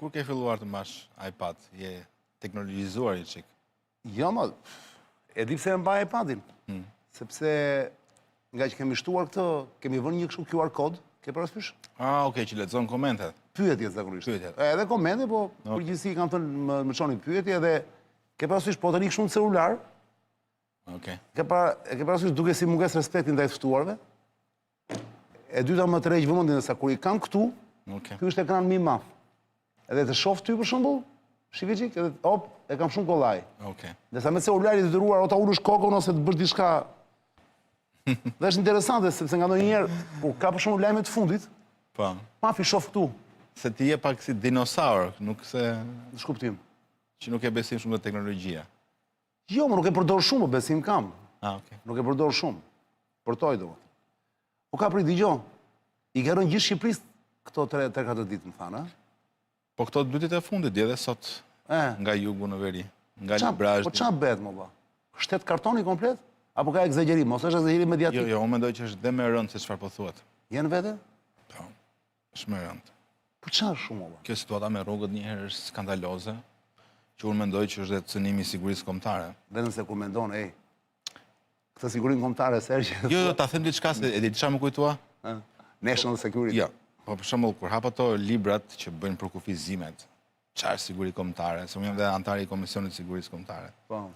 kur ke filluar të mbash iPad? Je teknologjizuar i çik. Jo, ma, e di pse e mbaj iPadin. Sepse nga që kemi shtuar këtë, kemi vënë një kështu QR kod, ke parasysh? Okej, që lexon komentet. Pyetje zakonisht. Pyetjet. Edhe komente, po përgjithësi kam thënë më çoni pyetje dhe ke parasysh po tani kështu në celular. Okej. E ke parasysh duke si mungesë respekti ndaj të ftuarve. E dyta më tërheq vëmendjen se kur i kam këtu, Okej. ky është ekran më i madh. Edhe të shoh ty për shembull, shifeçik, edhe hop, e kam shumë kollaj. Okej. Ndërsa me celularin e dëruar o ta ulësh kokën ose të bësh diçka. Dhe është interesante sepse nga ndonjëherë kur ka për shembull lajme të fundit, Po. pafi shoh këtu, Se ti je pak si dinosaur, nuk se në shkuptim. që nuk e besim shumë te teknologjia. Jo, më nuk e përdor shumë, besim kam. Okej. Nuk e përdor shumë. Përtoj domethënë. Po ka prit dëgjoj. I ka rënë gjithë Shqipërisë këto 3-4 ditë më thanë, a? Po këto 2 ditë e fundit, dje dhe sot, nga jugu në veri, nga Librazhdi. Po ç'a bëhet më valla? Shtet kartoni komplet? Apo ka egzagerim? Mos është egzagerim mediatik? Jo, unë mendoj që është dhe më rëndë se çfarë po thuat. Jenë vete? Po. Është më rëndë. Po ç'a është shumë valla? Kjo situata me rrugët njëherë është skandaloze, që unë mendoj që është dhe cënimi i sigurisë kombëtare. Vetëm se kur mendon, këtë sigurinë kombëtare sergje. Jo, ta them diçka se e di çfarë më kujtua? National Security. Jo. Po për shembull kur hap ato librat që bëjnë për kufizimet, çfarë siguri kombëtare, se unë jam dhe antar i Komisionit të Sigurisë Kombëtare. Po.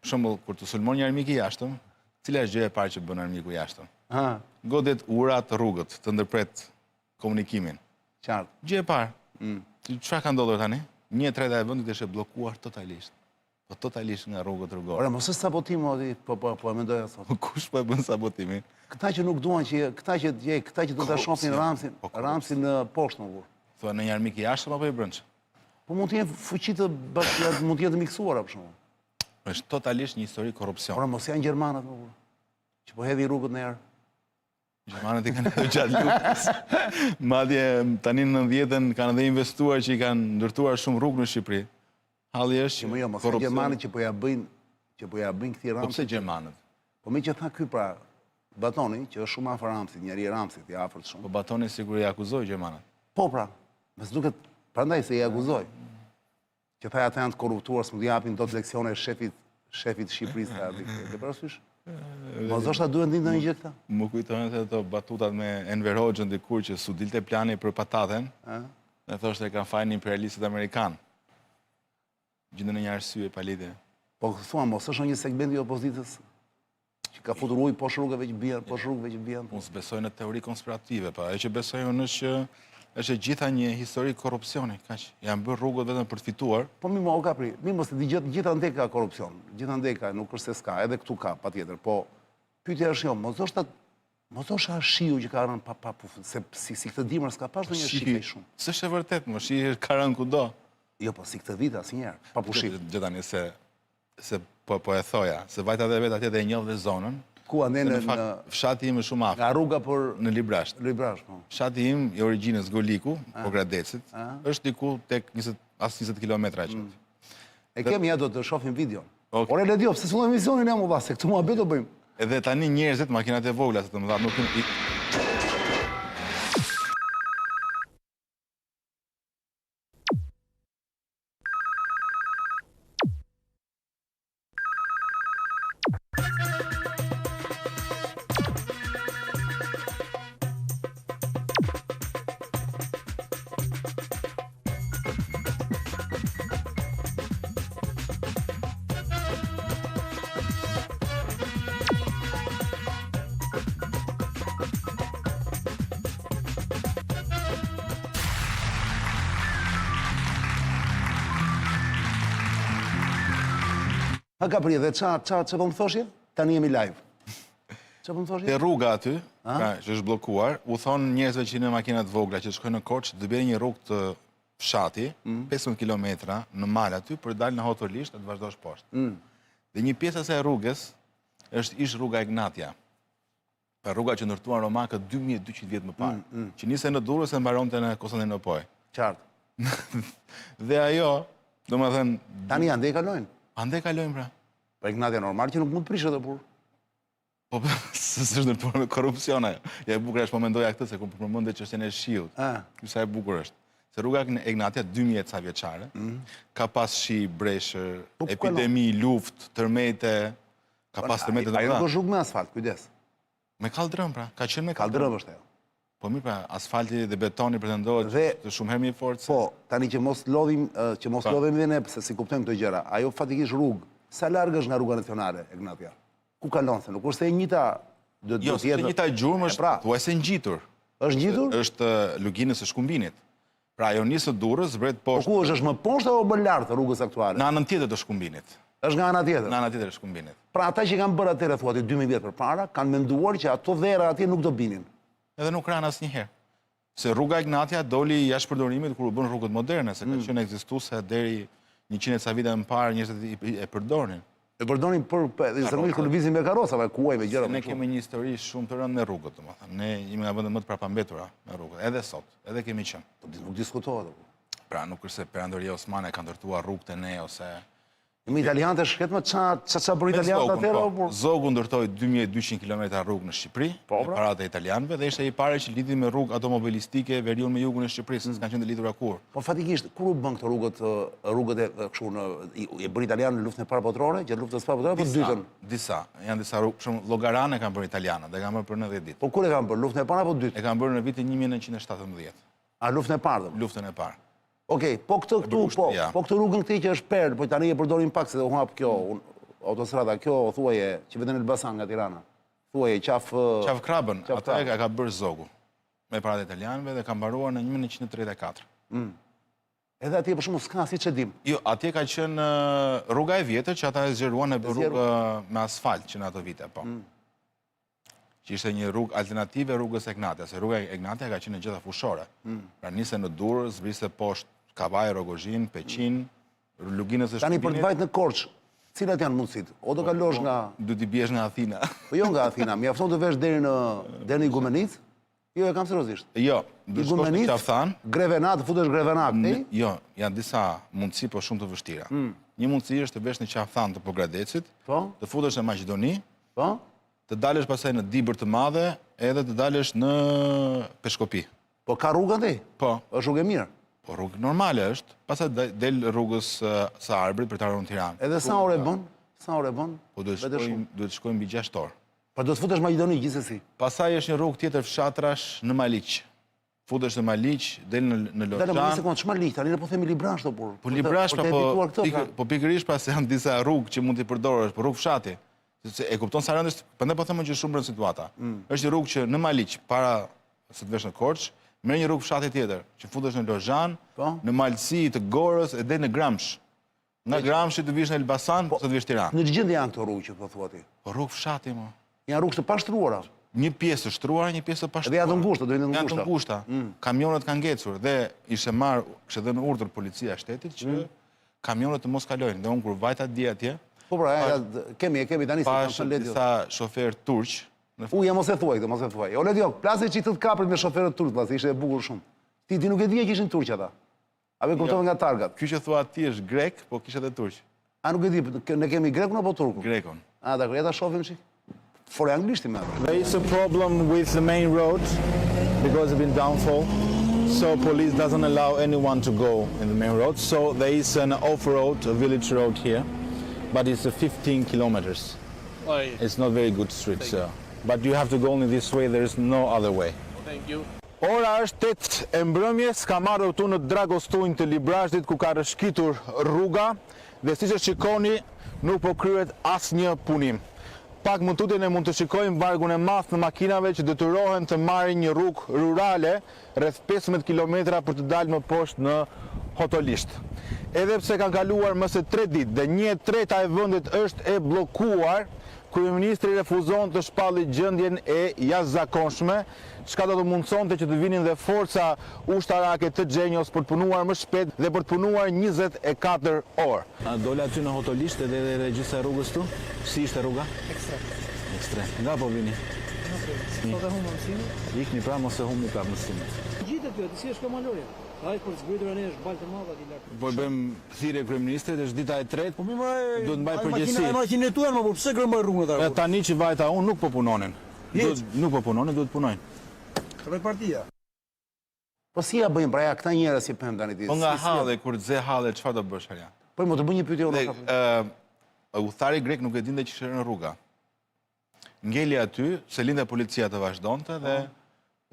Për shembull kur të sulmon një armik i jashtëm, cila është gjëja e parë që bën armiku i jashtëm? Ha, Godet urat të rrugët, të ndërpret komunikimin. qartë. Gjë e parë. Çfarë ka ndodhur tani? 1/3 e vendit është e bllokuar totalisht. Po totalisht nga rrugët rrugore. Ora, mos është sabotim, po e mendoj sot. Kush po e bën sabotimin? Këta që nuk duan këta që do ta shohin Ramsin në poshtë më burr. Thua në një armik i jashtëm apo i brendshëm? Po mund të jenë fuqi mund të jetë miksuara për shkakun. Është totalisht një histori korrupsion. Ora, mos janë gjermanët më burr. Që po hedhin rrugët në erë. Gjermanët i kanë edhe gjatë luftës. Madje tani në 90-ën kanë edhe investuar që i kanë ndërtuar shumë rrugë në Shqipëri. Halli është Jo, mos janë gjermanët që po ja bëjnë këtij Po Ramsit. pse gjermanët? Po me që tha ky pra Batoni, që është shumë afër Ramsit, njëri i Ramsit, i afërt shumë. Po Batoni sigurisht i akuzoi gjermanët. Po pra, mes duket prandaj se i akuzoi. Që tha ata janë të korruptuar, s'mund japin dot leksione shefit Shqipërisë ta di. Ke parasysh? Mos do të duhet ndinë ndonjë gjë këta? Më kujtojnë se ato batutat me Enver Hoxhën dikur që su dilte plani për pataten, dhe thoshte e kanë fajin imperialistët amerikanë. Gjendën në një arsye pa lidhje. Po thua, mos është një segment i opozitës që ka futur ujë poshtë rrugëve që bien, poshtë rrugëve që bien. Unë s'besoj në teori konspirative, pa ajo që besoj unë është që është e gjitha një histori korrupsioni, kaq. Janë bërë rrugët vetëm për të fituar. Po mi mo ka pri, mi mos të gjithandej ka korrupsion, gjithandej ka, nuk është se s'ka, edhe këtu ka, patjetër, po pyetja është jo, mos është shiu që ka rënë pa se si këtë dimër s'ka pas ndonjë shi kaq shumë. S'është e vërtet, më shi ka rënë kudo. Jo, po si këtë vit asnjëherë, pa pushim. Gjë tani se po e thoja, se vajta dhe vetë atje dhe e njoh dhe zonën. Ku ande në fshati im është shumë afër. Nga rruga për në Librazhdi. Po. Fshati im i origjinës Goliku, po Gradecit, është diku tek 20 kilometra që. E kemi ja do të shohim videon. Ore le dio, pse s'u emisionin jam u vas, se këtu muhabet do bëjmë. Edhe tani njerëzit, makinat e vogla, se të mëdha nuk Ha ka pri, dhe qa po më thoshje? Tani jemi live. Qa po më thoshje? Te rruga aty, që është bllokuar, u thonë njerëzve që në makinat vogla që shkojnë në Korçë, të bëjnë një rrugë të fshati, 15 kilometra në mal aty, për dalë në hotolisht dhe të vazhdosh poshtë. Dhe një pjesë e rrugës është ish rruga Ignatia. Pra rruga që ndërtuan romakët 2200 vjet më parë, që niste në Durrës e mbaronte në Konstantinopol. Qartë. Dhe ajo, domethënë, tani ande kalojnë. Ande kalojnë pra. Pra Ignatia normal që nuk mund të prishë edhe burr. Po, s'është ndërtuar me korrupsion ajo. Ja e bukur është, po mendoja këtë, se kur përmendë çështjen e shiut. Sa e bukur është. Se rruga Egnatia 12 ca vjeçare, ka pas shi, breshër, epidemi, luft, tërmete, ka pas tërmete të Ajo mëdha. nuk është rrugë me asfalt, kujdes. Me kaldrëm, pra, ka qenë me Kaldrëm është ajo. Po mirë, pra, asfalti dhe betoni pretendohet të shumë herë më i fortë. Po, tani që mos lodhim dhe ne, se si kuptojmë këto gjëra. Ajo fatikisht rrugë, sa larg është nga rruga nacionale, Egnatia? Ku kalon se? Nuk është e njëta do të Jo, jetë. se njëta gjurmë është thuajse ngjitur. Është ngjitur? Është luginës së Shkumbinit. Pra ajo nisë Durrës, zbret Po poshtë. ku është më poshtë apo më lart rrugës aktuale? Në anën tjetër të Shkumbinit. Është nga ana tjetër. Në anën tjetër të Shkumbinit. Pra ata që kanë bërë atëherë thuati 2000 vjet përpara, kanë menduar që ato dhera atje nuk do binin. Edhe nuk ranë asnjëherë. Se rruga Egnatia doli jashtë përdorimit kur u bën rrugët moderne, se ka qenë ekzistuese deri 100 ca vite më parë njerëzit e përdorin. E përdorin për zakonisht kur lëvizin me karroca, kuaj me gjëra. Ne kemi një histori shumë të rëndë me rrugët, domethënë. Ne jemi nga vendet më të parapambetura me rrugët, edhe sot, edhe kemi qenë. Nuk diskutohet. Pra nuk është se Perandoria Osmane ka ndërtuar rrugët e ne ose Me italianët shket më ça për italianët atëherë? Zogu ndërtoi 2200 km rrugë në Shqipëri, para të italianëve, dhe ishte i pari që lidhi me rrugë automobilistike veriun me jugun e Shqipërisë, s'kanë qenë të lidhura kurrë. Po fatikisht, kur u bën këto rrugët e kështu e bën italianë në luftën e parë botërore, gjatë luftës së parë botërore, po dytën? Disa, janë disa rrugë, për shembull Llogarane kanë bërë italianët, dhe kanë bërë për 90 ditë. Po kur e kanë bërë, luftën e parë apo dytën? E kanë bërë në vitin 1917. A luftën e parë? Luftën e parë. Okej, po këtë rrugën këtij që është perl, po tani e përdorin pak se u hap kjo autostrada, kjo thuaje që veten në Elbasan nga Tirana. Thuaje qaf Krabën, atë e ka bërë Zogu me paratë italianëve dhe ka mbaruar në 1934. Edhe atje për shkakun s'ka siç e dim. Jo, atje ka qenë rruga e vjetër që ata e zgjeruan në rrugë me asfalt që në ato vite, po. Që ishte një rrugë alternative rrugës Egnatia, se rruga Egnatia ka qenë gjitha fushore. Pra nise në Durrës, zbriste poshtë Kavaj, Rogozhin, Peqin, luginës e Shkumbinit. Tani për të vajt në Korçë, cilat janë mundësit? O do kalosh nga... Du t'i bjesh nga Athina. Po jo nga Athina, mjafton të vesh deri në Igumenic? Jo, e kam seriozisht. Jo, du shkosh në Qaftan. Grevenat, futesh Grevenat, ti? Jo, janë disa mundësi, po shumë të vështira. Një mundësi është të vesh në Qaftan të Pogradecit, të futesh në Maqedoni, të dalësh pasaj në Dibër të Madhe, edhe të dalësh në Peshkopi. Po ka rrugën ti? Po. Është rrugë e mirë? Po rrugë normale është, pasaj del rrugës së Arbrit për të ardhur në Tiranë. Edhe sa orë e bën? Sa orë e bën? Po duhet të shkojmë mbi 6 orë. Po do të futesh në Maqedoni gjithsesi. Pasaj është një rrugë tjetër fshatrash në Maliq. Futesh në Maliq, del në Loçan. Dalë një sekondë, ç'ma Maliq, tani ne po themi Librash to por. Po Librash po pikërisht pas janë disa rrugë që mund t'i përdorësh, po rrugë fshati. Se e kupton sa rëndësishme, prandaj po them që është shumë rëndë situata. Është një rrugë që në Maliq para se të vesh në Korçë, merr një rrugë fshati tjetër, që futesh në Lozhan, në malësi të Gorës e deri në Gramsh. Nga Gramshi të vish në Elbasan, se të vish Tiranë. Në gjendje janë këto rrugë që po thua ti? Po rrugë fshati mo. Janë rrugë të pashtruara. Një pjesë të shtruara, një pjesë të pashtruara. Dhe janë të ngushta, do të janë të ngushta. Kamionet kanë ngecur dhe ishte marrë, kishte dhënë urdhër policia e shtetit që kamionet të mos kalojnë. Dhe unë kur vajta dje atje, po pra, kemi tani se kanë thënë Ledi. Disa shoferë turq. Ja mos e thuaj këtë, mos e thuaj. O Ledi, plase që i të kaprit me shoferët turq, plase ishte e bukur shumë. Ti nuk e dije që ishin turq ata. A me kuptove nga targat. Ky që thua ti është grek, po kishte edhe turq. A nuk e di, ne kemi grekun apo turkun? Grekun. A, dakor, ja ta shohim çik. Fore anglisht me atë. There is a problem with the main road because of been downfall. So police doesn't allow anyone to go in the main road. So there is an off-road, a village road here, but it's 15 kilometers. It's not very good street, so. But you have to go only this way, there is no other way. Thank you. Ora është 8 e mbrëmjes, kam marrë këtu në Dragostunj të Librashtit ku ka rëshkitur rruga dhe siç e shikoni nuk po kryhet asnjë punim. Pak më tutje ne mund të shikojmë vargun e madh në makinave që detyrohen të marrin një rrugë rurale rreth 15 km për të dalë më poshtë në Hotolisht. Edhe pse kanë kaluar më se 3 ditë dhe 1/3 e vendit është e bllokuar, kryeministri refuzon të shpalli gjendjen e jashtëzakonshme, çka do të mundsonte që të vinin dhe forca ushtarake të Xhenjos për të punuar më shpejt dhe për të punuar 24 orë. A dole aty në Hotolisht edhe regjistra e rrugës tu? Si ishte rruga? Ekstre. Nga po vini? Sot e humë mësimin? Ikni pra mos e humni ka mësimin. Gjithë ty, si është kamalorja? Ai kur zbritur ne është balë të madhe aty lart. Po bëjmë thirrje kryeministrit, është dita e tretë. Po më duhet mbaj përgjegjësi. Ai makinë tuaj më po pse grëmboj rrugën ata? Tani që vajta unë nuk po punonin. Nuk po punonin, duhet punojnë. Ka partia. Po si ja bëjmë, pra ja, këta njerëz si pëm tani ti. Po nga halli, kur të ze halli, çfarë do bësh Arjan? Po më të bëj një pyetje unë. Udhëtari grek nuk e dinte që ishte në rruga. Ngeli aty, se lindte policia të vazhdonte dhe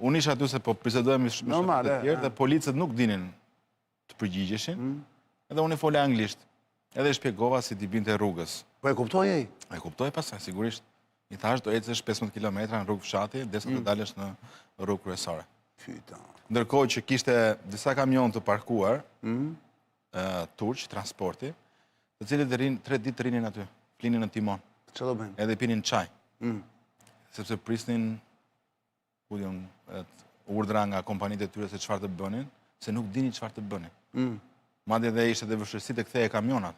unë isha aty se po bisedohemi me Normal, të tjerë dhe policët nuk dinin të përgjigjeshin. Edhe unë i fola anglisht. Edhe shpjegova si t'i binte rrugës. Po e kuptoj ai? E kuptoj pastaj, sigurisht. I thash do ecësh 15 kilometra në rrugë fshati, derisa të dalësh në rrugë kryesore. Fyta. Ndërkohë që kishte disa kamion të parkuar, turq, transporti, të cilët 3 ditë rinin aty, flinin në timon. Çfarë do bëjmë? Edhe pinin çaj. Sepse prisnin urdhra nga kompanitë e tyre se çfarë të bënin, se nuk dinin çfarë të bënin. Madje edhe ishte dhe vështirësi të kthehej kamionat.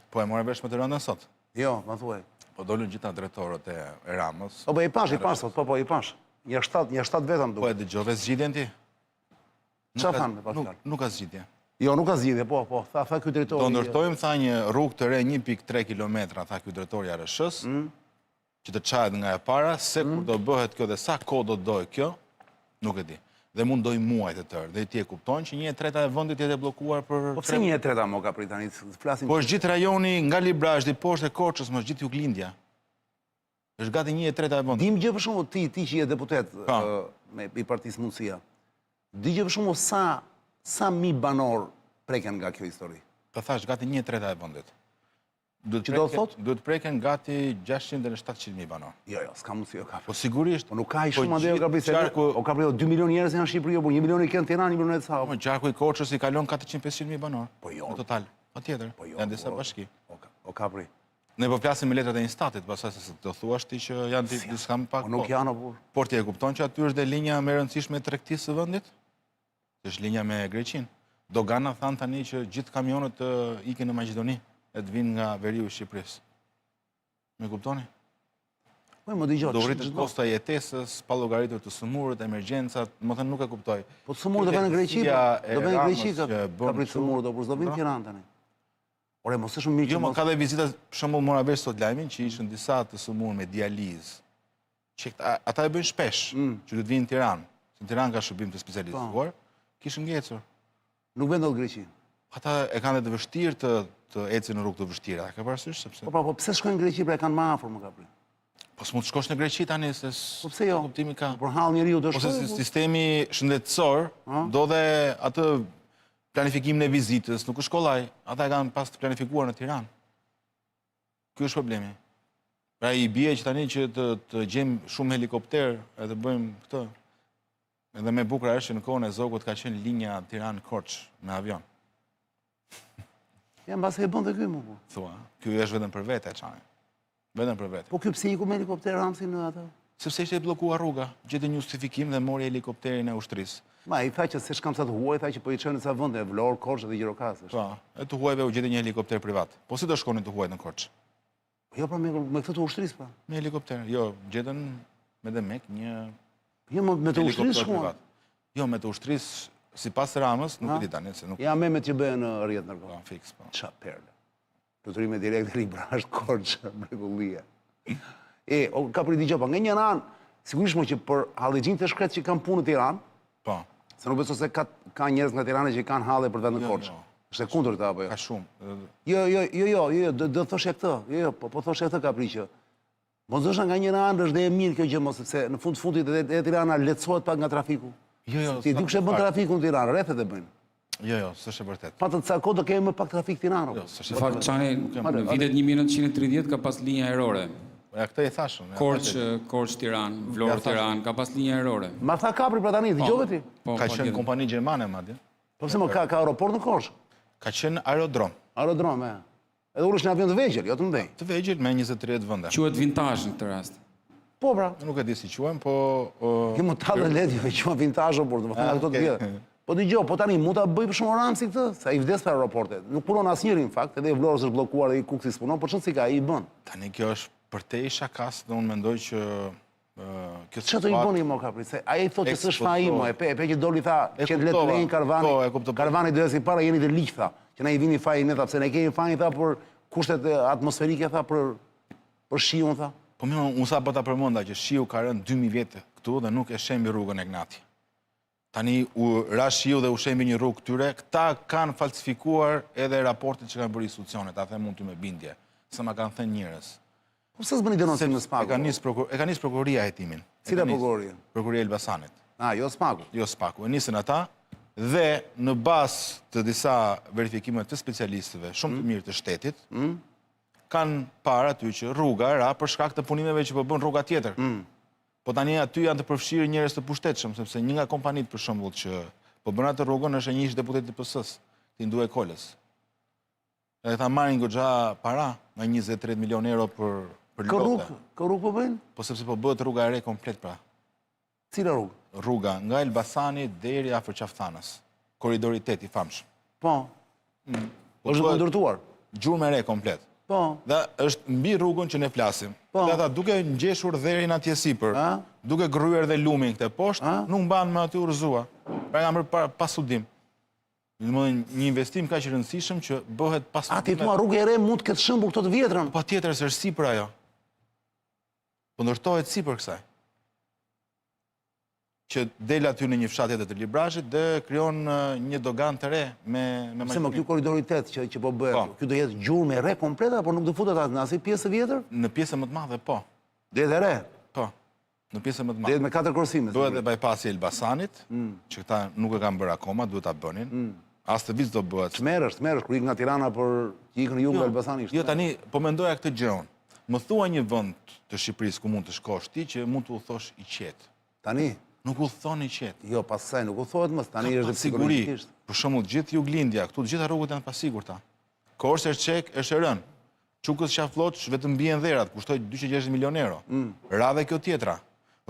Po e morë vesh më të rëndën sot. Jo, ma thuaj. Po dolën gjitha drejtorët e Ramës. Po i pash sot, po i pash. Një 7 vetëm Po e duke. dëgjove zgjidhjen ti? Çfarë thanë me pas fjalë? Nuk ka zgjidhje. Jo, nuk ka zgjidhje, po. Tha ky drejtori. Do ndërtojmë, tha, një rrugë të re 1.3 kilometra, tha ky drejtori ARSH-s, që të çahet nga e para, se kur do bëhet kjo dhe sa kohë do doj kjo, nuk e di. Dhe mund doj muaj të tërë. Dhe ti e kupton që 1/3 e vendit jetë bllokuar për... Po pse 1/3 mo ka prit tani, flasim... Po është gjithë rajoni nga Librazhdi, poshtë e Korçës, më është gjithë Juglindja. Është gati 1/3 e vendit. Dim gjë për shembull ti që je deputet i Partisë Mundësia. Di gjë për shembull sa mi banor preken nga kjo histori. Po thash gati 1/3 e vendit. Që do thot? Duhet preken gati 600 dhe 700.000 banor. Jo, s'ka mundësi, ka. Po sigurisht. Po nuk ka i shumë ande o ka prit. Qarku- O ka prit 2 milion njerëz janë në Shqipëri, po 1 milion i kanë në Tiranë, 1 milion në Ca. Po qarku i Korçës i kalon 400-500.000 banor. Po jo. Në total. Patjetër. Po jo. Janë disa bashki. O ka prit. Ne po flasim me letrat e instatit, pastaj se do thuash ti që janë diçka më pak. Po nuk janë apo. Por ti e kupton që aty është dhe linja më e rëndësishme e tregtisë së vendit? Është linja me Greqinë. Dogana than tani që gjithë kamionët ikin në Maqedoni e të vinë nga veriu i Shqipërisë. Me kuptoni? Po më dëgjoj. Do rritet kosta e jetesës, pa llogaritur të sëmurët, emergjencat, më thënë nuk e kuptoj. Po sëmurë do vënë në Greqi, do vënë në Greqi ka prit sëmurë, do vinë në Tiranë tani. Ore, mos është mirë Jo, që më ka dhe vizita, për shembull mora vesh sot lajmin që ishin disa të sëmurë me dializë. Që ata e bëjnë shpesh, që do të vinë në Tiranë. Se në Tiranë ka shërbim të specializuar, kishën ngecur. nuk vjen dot në Greqi. Ata e kanë dhe të vështirë të ecin në rrugë të vështira. A ka parasysh sepse Po pse shkojnë në Greqi, pra e kanë më afër më ka prit. po s'mund të shkosh në Greqi tani se Po pse jo? kuptimi ka. Por hall njeriu do Ose shkojë. sistemi shëndetësor do dhe atë planifikimin e vizitës, nuk është kollaj. Ata e kanë pas të planifikuar në Tiranë. Ky është problemi. Pra i bie që tani që të gjejmë shumë helikopter e të bëjmë këtë. Edhe me bukur është që në kohën e Zogut ka qenë linja Tiranë-Korçë me avion. Ja mbas e bën te ky më. Thua, ky është vetëm për vete çani. Vetëm për vete. Po ky pse iku me helikopter Ramsi në atë? Sepse ishte bllokuar rruga, gjeti një justifikim dhe mori helikopterin e ushtrisë. Ma i tha që se shkam sa të huaj, tha që po i çojnë sa vende, Vlorë, Korçë dhe Gjirokastër. Po, e të huajve u gjeti një helikopter privat. Po si do shkonin të huajt në Korçë? Jo, pra me këtë të ushtrisë, pra. Me helikopter. Jo, gjetën me Demek një Jo, me të ushtrisë helikopter shkuan. privat. Jo, me të ushtrisë, sipas Ramës, nuk e di tani se nuk Ja me që bëhen në rrjet ndërkohë. ka fiks, po. Qa perle. Fluturime direkt e Librazh, Korçë, mrekullia. Ka për i digjo, pa nga një anë, sigurisht më që për halligjinë të shkret që kanë punë në Tiranë, Po, se nuk beso se ka njerëz nga Tirana që kanë halle për vend në Korçë. Është e kundërta apo jo? ka shumë. Jo, do thoshë këtë. Jo, po thoshë këtë ka pri që. Mos është nga një anë është dhe e mirë kjo gjë mos sepse në fundit e Tirana lehtësohet pak nga trafiku. Jo, Ti di kush e bën trafikun në Tiranë, rrethet e bëjnë. Jo, s'është e vërtet. Pa të ca kohë do kemi më pak trafik Tiranë. Jo, s'është Në e fakt, Çani, në vitet 1930 ka pas linja erore. Ja, këtë e thashun. Korçë-Tiranë, Vlorë-Tiranë, ka pas linja erore. Ma tha kapri pra tani, dëgjove ti? Po, Ka qenë kompani gjermane, madje. Po pse më ka aeroport në Korçë? Ka qenë aerodrom. Aerodrom, e. Edhe ulesh në avion të vegjël, jo të mëdhenj. Të vegjël me 20-30 vende. Quhet vintazh në këtë rast. Po pra. Nuk e di si quhen, po Ti më tallë ledi, me qua vintazho por do të thonë ato të tjera. Po dëgjoj, po tani mund ta bëj për shumë Ramsi këtë, sa i vdes për aeroportet. Nuk punon asnjëri në fakt, edhe i Vlorës është bllokuar dhe i Kuksi s'punon, por çon si ka i bën. tani kjo është përtej shakas dhe unë mendoj që kjo Çfarë do i bëni më kapri? Se ai thotë që s'është fa im, e pe që doli tha, E që let kuptova. lejn karvani. Po, e kuptova. Karvani do si para jeni të liq tha, që na i vini fajin ne tha, pse ne kemi fajin tha për kushtet atmosferike tha për shiun tha. Po mirë, unë sa po ta përmenda që shiu ka rënë 2000 vjet këtu dhe nuk e sheh mbi rrugën e Gnati. Tani u rashiu dhe u shembi një rrugë këtyre, këta kanë falsifikuar edhe raportet që kanë bërë institucionet, a them mund të me bindje, se ma kanë thënë njerëz. Po pse s'bëni denoncim në Spaku? E ka nisë prokuroria hetimin. Cila prokuroria? Prokuroria Elbasanit. Jo Spaku. Jo Spaku. E nisën ata dhe në bazë të disa verifikime të specialistëve shumë të mirë të shtetit, kanë parë aty që rruga era për shkak të punimeve që po bën rruga tjetër. Po tani aty janë të përfshirë njerëz të pushtetshëm, sepse një nga kompanitë për shembull që po bën atë rrugën është një ish deputet i PS-s, Tindu e Kolës. Edhe ta marrin goxha para, nga 20-30 milion euro për lote. Kë rrugë po bëjnë? Po sepse po bëhet rruga e re komplet pra. Cila rrugë? Rruga nga Elbasani deri afër Qaftanës. Korridori 8 i famshëm. Po. Është bëhet ndërtuar. Gjurmë e re komplet. Po. Dhe është mbi rrugën që ne flasim. Dhe ata duke ngjeshur dherin atje sipër, duke gryer dhe lumin këte poshtë, nuk mban me aty urrëzua. Pra nga mërë pas studim. Një investim ka që rëndësishëm që bëhet pas studim. Ati thua rrugë e re mund të ketë shëmbull këto të vjetrën. Pa tjetër se është sipër ajo. Po ndërtohet sipër kësaj. Që del aty në një fshat tjetër të Librazhit dhe krijon një dogan të re me Pse më ky korridori 8 që po bëhet, ky do jetë gjurmë e re komplete apo nuk do futet atë në asnjë pjesë vjetër? Në pjesën më të madhe po. Do jetë e re? Po. Në pjesën më të Do madhe. jetë me 4 korsime. Bëhet edhe bypassi i Elbasanit, që këta nuk e kanë bërë akoma, duhet ta bënin. As të vit do bëhet. Smerësh, kur ik nga Tirana për që ikën jug nga Elbasani. Jo tani, po mendoja këtë gjë. Më thua një vend të Shqipërisë ku mund të shkosh ti që mund të udhëtosh i qetë. Tani? Nuk u thoni qetë. Jo, pas saj nuk u thohet më, tani është siguri. Për shembull, gjithë Juglindja, këtu të gjitha rrugët janë pasigurta. Korçë është e rënë. Çukës Qaflloç vetëm bien dherat, kushtoi 260 milion euro. Radhe kjo tjetra.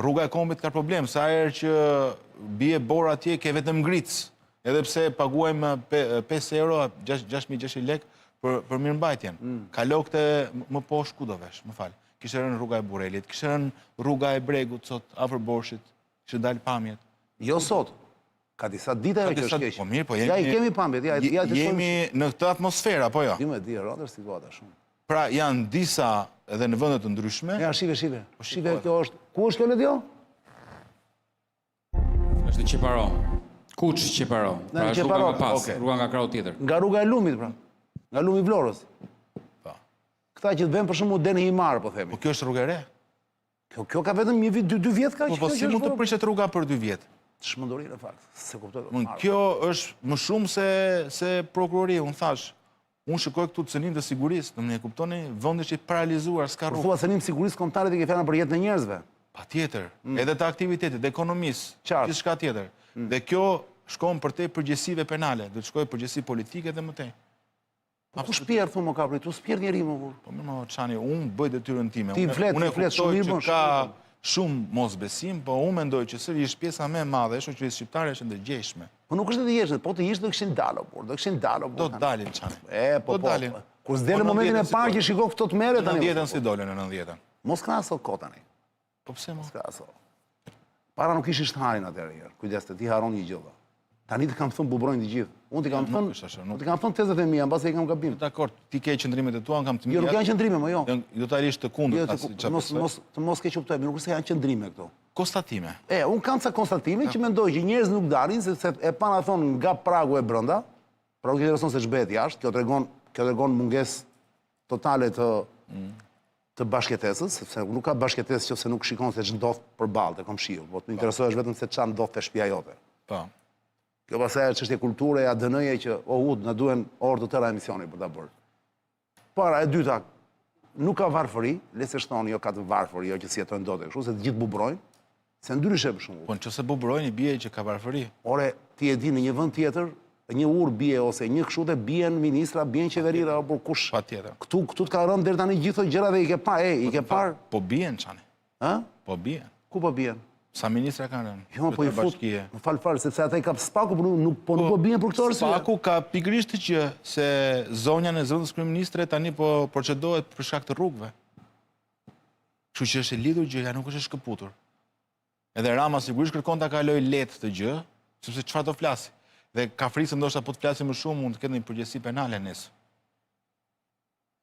Rruga e Kombit ka problem, sa herë që bie bor atje ke vetëm ngric. Edhe pse paguajmë 5 euro, 6.600 lek për mirëmbajtjen. Kalo këtë më poshtë ku do vesh, më fal. Kishte rënë rruga e Burelit, kishte rënë rruga e Bregut sot afër Borshit. Që dalë pamjet. Jo sot. Ka disa dita që është keq. Po mirë, po ja i kemi pamjet. Jemi në këtë atmosferë, apo jo? Di, rrotër situata shumë. Pra janë disa edhe në vende të ndryshme. Ja, shive. Shive kjo është. Ku është kjo Ledio? Është në Qeparo. Kuç Qeparo. Pra është rruga më pas, rruga nga krau tjetër. Nga rruga e Lumit, pra. Nga Lumi Vlorës. Po. Këta që të vëmë për shembull Den Himar, po themi. Po kjo është rrugë e re? Kjo ka vetëm një vit, 2 vjet ka që po si mund të prishet rruga për 2 vjet? Çmenduri në fakt, se kuptoj. Kjo është më shumë se prokuroria, unë thash. Unë shikoj këtu cënim të sigurisë, domethënë e kuptoni, vendi është i paralizuar, s'ka rrugë. Thua cënim sigurisë kombëtare dhe ke fjalën për jetën e njerëzve. Patjetër, edhe të aktivitetit, të ekonomisë, gjithçka tjetër. Dhe kjo shkon përtej përgjegjësive penale, do të shkojë përgjegjësi politike dhe më tej. Po shpirt thumë kapri, tu shpirt njeri më kur. Po më çani, unë bëj detyrën time. Ti flet shumë mirë bën. Ka shumë mosbesim, po unë mendoj që sërish pjesa më e madhe e shoqërisë shqiptare është ndërgjegjshme. Po nuk është ndërgjegjshme, po të ishte do kishin dalë, do kishin dalë. Do të dalin çani. Po dalin. Kur s'delën momentin e parë që shikoj këto të merret tani. Në 90-ën si dolën në 90-ën. Mos krahaso kot tani. Po pse mos krahaso? Para nuk ishin shtarin atëherë. Kujdes të ti haron një gjë. Tani të kam thënë bubrojnë të gjithë. Unë ti kam thënë tezat e mia, mbase i kam gabim. Dakor, ti ke qendrimet e tua, unë kam të mia. Jo, nuk janë qendrime, më jo. Totalisht të kundërt të mos ke kuptoj, nuk se janë qendrime këto. Konstatime. Unë kam ca konstatime që mendoj që njerëz nuk dalin sepse e pana thon nga pragu e brenda, pra nuk intereson se ç'bëhet jashtë, kjo tregon mungesë totale të bashkëtesës, sepse nuk ka bashkëtesë nëse nuk shikon se ç'ndodh përballë te komshiu, po të interesohesh vetëm se ç'a ndodh te shtëpia jote. Po. Kjo pasaj është çështje kulture e ADN-je që na duhen orë të tëra emisioni për ta bërë. Para e dyta, nuk ka varfëri, le se shtoni jo ka të varfëri, jo që si jetojnë dot e kështu, se të gjithë bubrojnë, se ndryshe për shembull. Po nëse bubrojnë bie që ka varfëri. Ore, ti e di në një vend tjetër, një ur bie ose një kështu dhe bien ministra, bien qeverira apo kush. Patjetër. Këtu të ka rënë deri tani gjithë gjëra dhe i ke parë. Po bien çani. Ë? Po bien. Ku po bien? Sa ministra kanë rënë? Jo, po i fut. Më fal, sepse ata i kap Spaku, por nuk po bien për këtë arsye. Spaku ka pikërisht të që se zonja në zëvendës kryeministre tani po procedohet për shkak të rrugëve. Kështu që është e lidhur gjëja, nuk është e shkëputur. Edhe Rama sigurisht kërkon ta kaloj lehtë të gjë, sepse çfarë do flasi. Dhe ka frikë ndoshta po të flasim më shumë mund të ketë një përgjegjësi penale nesër.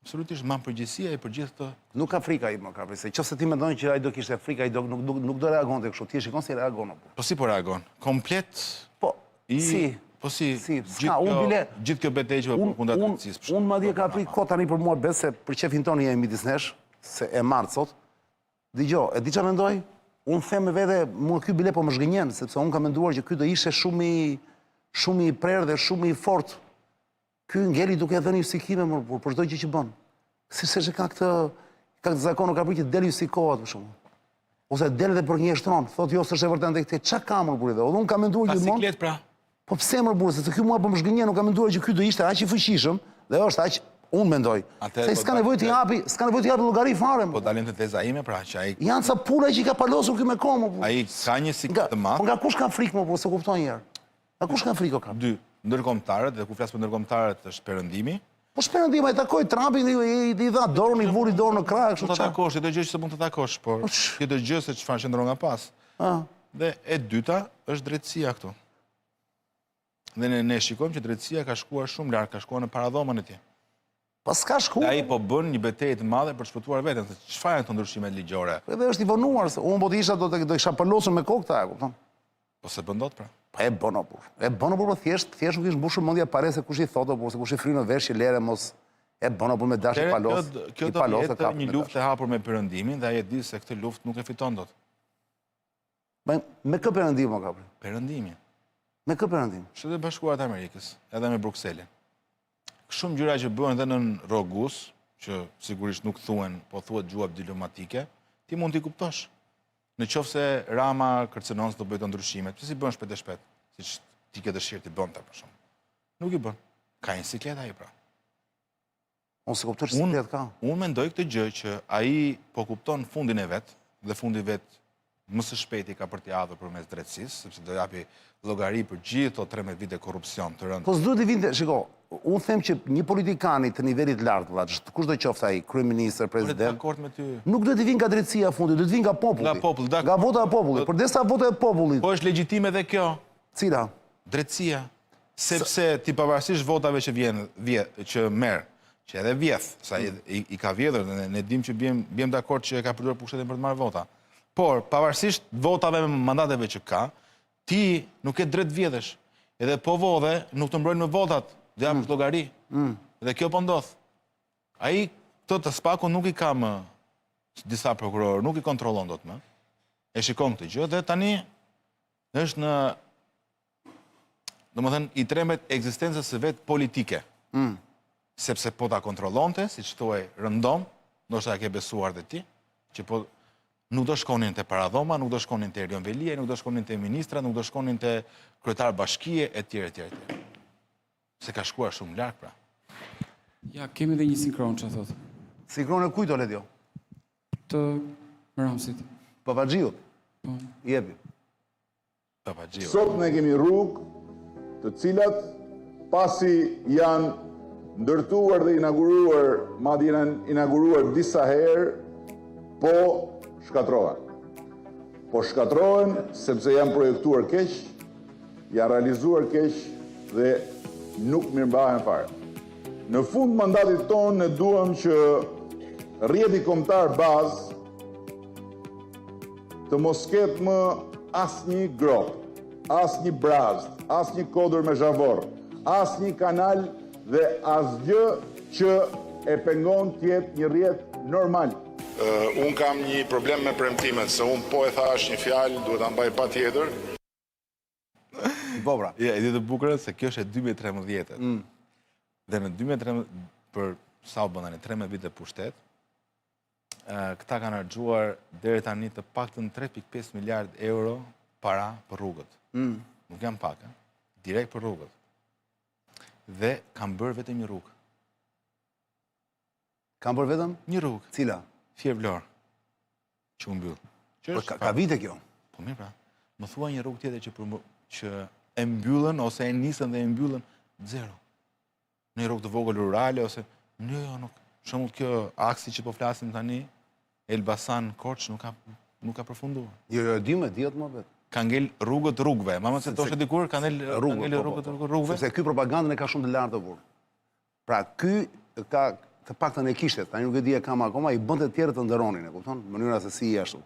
absolutisht ma përgjësia e për gjithë të... Nuk ka frika i më kapri, se qëse ti mendojnë që ai do kishte frika, ai nuk do reagonte kështu. Ti e shikon si reagon apo. Po si po reagon? Komplet... Po, si? Po si, s'ka, unë bile... Gjithë kjo betejë që për kundra të drejtësisë. Unë madje ka prit kohë tani për mua besë se për qefin tonë jemi midis nesh, se e marrë sot. Dgjoj, e di çfarë mendoj? Unë them me vete, mua ky bile po më zhgënjen, sepse unë kam menduar që ky do ishte shumë i prerë dhe shumë i fortë. Ky ngeli duke dhënë justifikime për çdo gjë që bën. Si se ka këtë zakon ka prit që del justifikohet për shkakun. Ose del dhe për njështron, thotë jo s'është e vërtetë këtë, çka ka më burrë? Unë kam menduar gjithmonë. Siklet pra. Po pse më burrë, se ky mua po më zhgënjen, nuk kam menduar që ky do ishte aq i fuqishëm, dhe është aq, unë mendoj. Se s'ka nevojë të japi llogari fare. Po dalim te teza ime pra, që ai janë ca puna që ka palosur ky me komo. Ai ka një siklet të madh. Po nga kush ka frikë më, po se kupton një herë. Nga kush ka frikë ka? 2 ndërkombëtarët, dhe ku flas për ndërkombëtarët është Perëndimi. Po shperëndim ai takoi Trumpin, i dha dorën, i vuri dorën në krah, kështu çfarë. Ta takosh, çdo gjë që mund të takosh, por çdo gjë se çfarë qëndron nga pas. Dhe e dyta është drejtësia këtu. Dhe ne shikojmë që drejtësia ka shkuar shumë larg, ka shkuar në paradhomën e tij. Po s'ka shkuar. Ai po bën një betejë të madhe për të shpëtuar veten, se çfarë janë këto ndryshimet ligjore? Edhe është i vonuar, se unë po të isha do isha palosur me kokë ta, kupton? Po se bën dot pra. Po e bën apo. E bën apo thjesht nuk ish mbushur mendja pare se kush i thotë apo se kush i frynë vesh që lere mos e bën apo me dashje palos. Kjo do të jetë një luftë e hapur me Perëndimin dhe ai e di se këtë luftë nuk e fiton dot. Me kë Perëndim më kapri? Perëndimi. Me kë Perëndim? Shtetet Bashkuara të Amerikës, edhe me Brukselin. Shumë gjëra që bëhen edhe nën rrogus, që sigurisht nuk thuhen, po thuhet gjua diplomatike, ti mund t'i kuptosh. Në qoftë se Rama kërcënon se do bëjë ndryshimet, pse si bën shpejt e shpejt, siç ti ke dëshirë ti bën ta për shkak. Nuk i bën. Ka një siklet ai pra. Unë se kuptoj se siklet ka. Unë mendoj këtë gjë që ai po kupton fundin e vet, dhe fundi i vet më së shpejti ka për t'i ardhur përmes drejtësisë, sepse do japi llogari për gjithë ato 13 vite korrupsion të rëndë. Po s'duhet të vinte, shiko, unë them që një politikani të nivelit lartë, vllaç, kushdo qoftë ai, kryeministër, president, dakord me ty. Nuk duhet të vinë nga drejtësia fundi, duhet të vinë nga populli. Nga populli, dakord. Nga vota e popullit. Përdesa vota e popullit. Po është legjitime edhe kjo. Cila? Drejtësia. Sepse ti pavarësisht votave që që merr, që edhe vjedh, sa i ka vjedhur, ne dim që bjem dakord që e ka përdorur pushtetin për të marrë vota. Por pavarësisht votave me mandateve që ka, ti nuk ke drejt vjedhësh. Edhe po vodhe nuk të mbrojnë me votat, dhe japësh llogari. Dhe kjo po ndodh. Ai këto të spaku nuk i ka më disa prokurorë, nuk i kontrollon dot më. E shikon këtë gjë dhe tani është në, domethënë, i tremet ekzistencës së vet politike. Sepse po ta kontrollonte, siç thuaj, rëndom, ndoshta ke besuar dhe ti, që po nuk do shkonin te paradhoma, nuk do shkonin te Erion Velia, nuk do shkonin te ministra, nuk do shkonin te kryetar bashkie etj etj. Se ka shkuar shumë larg pra. Ja, kemi edhe një sinkron që thotë. Sinkron e kujt o Ledio? Të Ramsit. Papaxhiut. Po. Jepi. Papaxhiut. Sot ne kemi rrugë të cilat pasi janë ndërtuar dhe inauguruar, madje janë inauguruar disa herë, po shkatrohen. Po shkatrohen sepse janë projektuar keq, janë realizuar keq dhe nuk mirëmbahen fare. Në fund mandatit tonë ne duam që rrjeti kombëtar bazë të mos ketë më asnjë grop, asnjë brazd, asnjë kodër me zhavor, asnjë kanal dhe asgjë që e pengon të jetë një rrjet normal. Unë kam një problem me premtimet, se unë po e thash një fjalë, duhet ta mbaj patjetër. Po pra. Ja, e di të bukur se kjo është e 2013. Dhe në 2013, për sa u bën tani 13 vite pushtet, këta kanë harxuar deri tani të paktën 3.5 miliard euro para për rrugët. Nuk janë pak, direkt për rrugët. Dhe kanë bërë vetëm një rrugë. Kanë bërë vetëm një rrugë. Cila? Fjervlor. Që u mbyll. Ka vite kjo. Po mirë pra. Më thua një rrugë tjetër që e mbyllën ose e nisën dhe e mbyllën zero. Në rrugë të vogël rurale ose jo, nuk. Për shembull kjo aksi që po flasim tani, Elbasan Korç nuk ka përfunduar. Jo, di atë më vet. Ka ngel rrugët rrugëve. Mama se thoshte dikur ka ngel rrugët rrugëve. Sepse ky propagandën e ka shumë të lartë burr. Pra ky ka të paktën e kishte, tani nuk e di e kam akoma, i bënte të tjerë të ndëronin, e kupton? Mënyra se si i ashtu.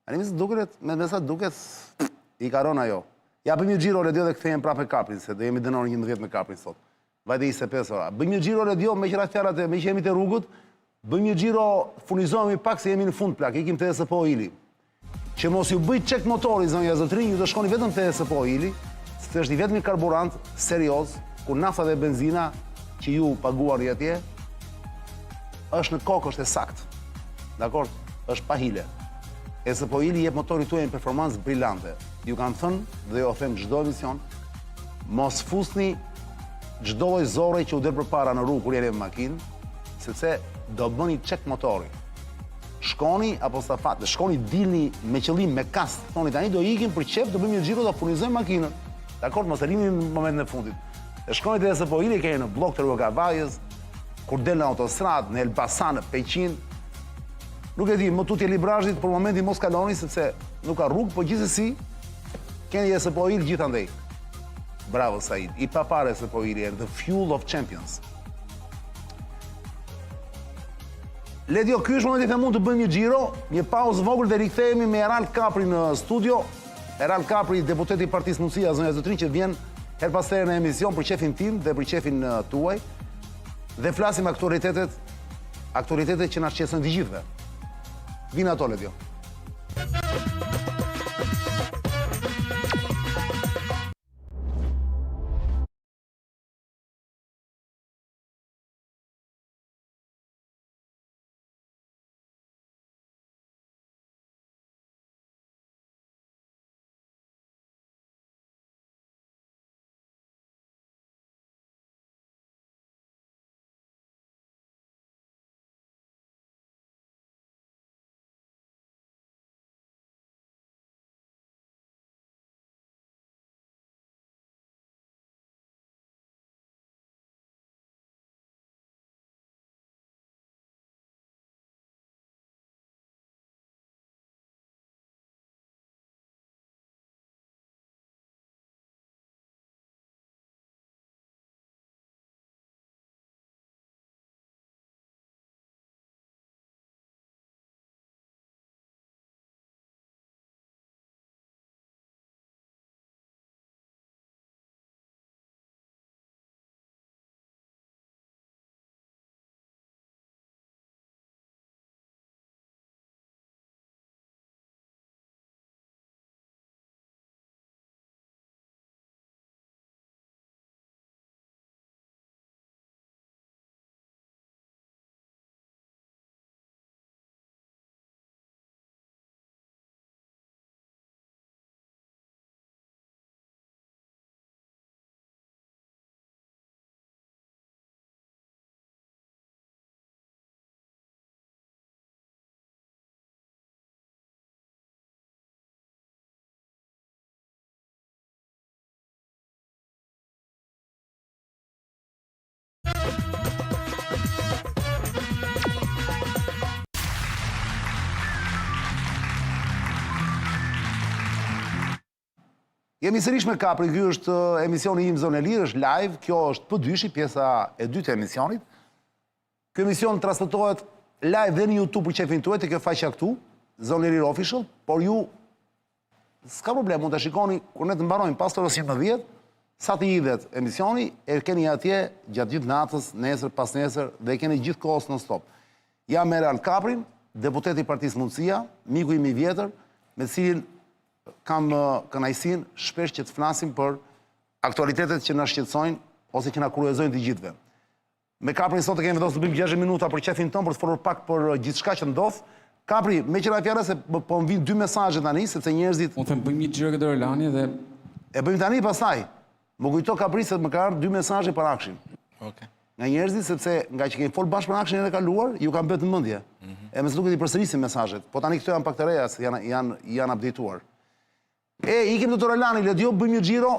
Tani me sa duket i ka rënë ajo. Ja bëjmë një Giro Radio dhe kthehemi prapë me Kaprin, se do jemi dënor 11 me Kaprin sot. Vajte 25 ora. Bëjmë një Giro Radio me qëra fjarat me që jemi të rrugët, bëjmë një Giro, furnizohemi pak se jemi në fund plak, ikim të SPO Ili. Që mos ju bëj çek motori zonja Zotrin, ju do shkoni vetëm te SPO Ili, se është i vetmi karburant serioz ku nafta dhe benzina që ju paguani atje është në kokë, është e saktë. Dakor? Është pa hile. SPO Ili jep motorit tuaj një performancë brillante. Ju kam thënë dhe ju them çdo emision, mos fusni çdo lloj zorre që u del përpara në rrugë kur jeni me makinë, sepse do bëni çek motori. Shkoni apo stafat, shkoni dilni me qëllim, me kast, thoni tani do ikim për qef, do bëjmë një xhiro, do furnizojmë makinën. Dakor, mos e lini në momentin e fundit. E shkoni te SPO Ili, keni në blok të rrugë Kavajës, kur del në autostradë, në Elbasan, në Peqin. Nuk e di, më tutje Librazhit për momentin mos kaloni sepse nuk ka rrugë, po gjithsesi keni SPO Ili gjithandej. Bravo Said, i papare SPO Ili, the fuel of champions. Ledio, ky është momenti që mund të bëjmë një xhiro, një pauzë vogël dhe rikthehemi me Erald Kapri në studio. Erald Kapri, deputeti i Partisë Mundësia, zonja Zotrin, që vjen her pas here në emision për qefin tim dhe për qefin tuaj. Dhe flasim aktualitetet që na shqetësojnë të gjithëve. Vinë ato, Ledio. Jemi sërish me Kapri, ky është emisioni im Zonë e Lirë, është live, kjo është P2-shi, pjesa e dytë e emisionit. Ky emision transmetohet live dhe në YouTube për qefin tuaj, të kjo faqja këtu, Zonë e Lirë Official, por ju s'ka problem, mund të shikoni kur ne të mbarojmë pas të orës 11, sa të hidhet emisioni, e keni atje gjatë gjithë natës, nesër, pas nesër, dhe e keni gjithë kohës në stop. Jam me Erald Kaprin, deputeti i Partisë Mundësia, miku im i vjetër, me cilin kam kënaqësinë shpesh që të flasim për aktualitetet që na shqetësojnë ose që na kuriozojnë të gjithëve. Me Kaprin sot e kemi vendosur të bëjmë 60 minuta për qefin ton për të folur pak për gjithçka që ndodh. Kapri, me qira fjala se po më vijnë dy mesazhe tani sepse njerëzit Unë them bëjmë një xhiro këtë Orlani dhe e bëjmë tani pastaj. Më kujto Kapri se më ka ardhur dy mesazhe për Akshin. Okej. Nga njerëzit sepse nga që kemi fol bashkë për Akshin e kaluar, ju kanë bërë në mendje. E më duket i përsërisim mesazhet, po tani këto janë pak të reja se janë updateuar. Ikim të Orlani, le dio bëjmë një xhiro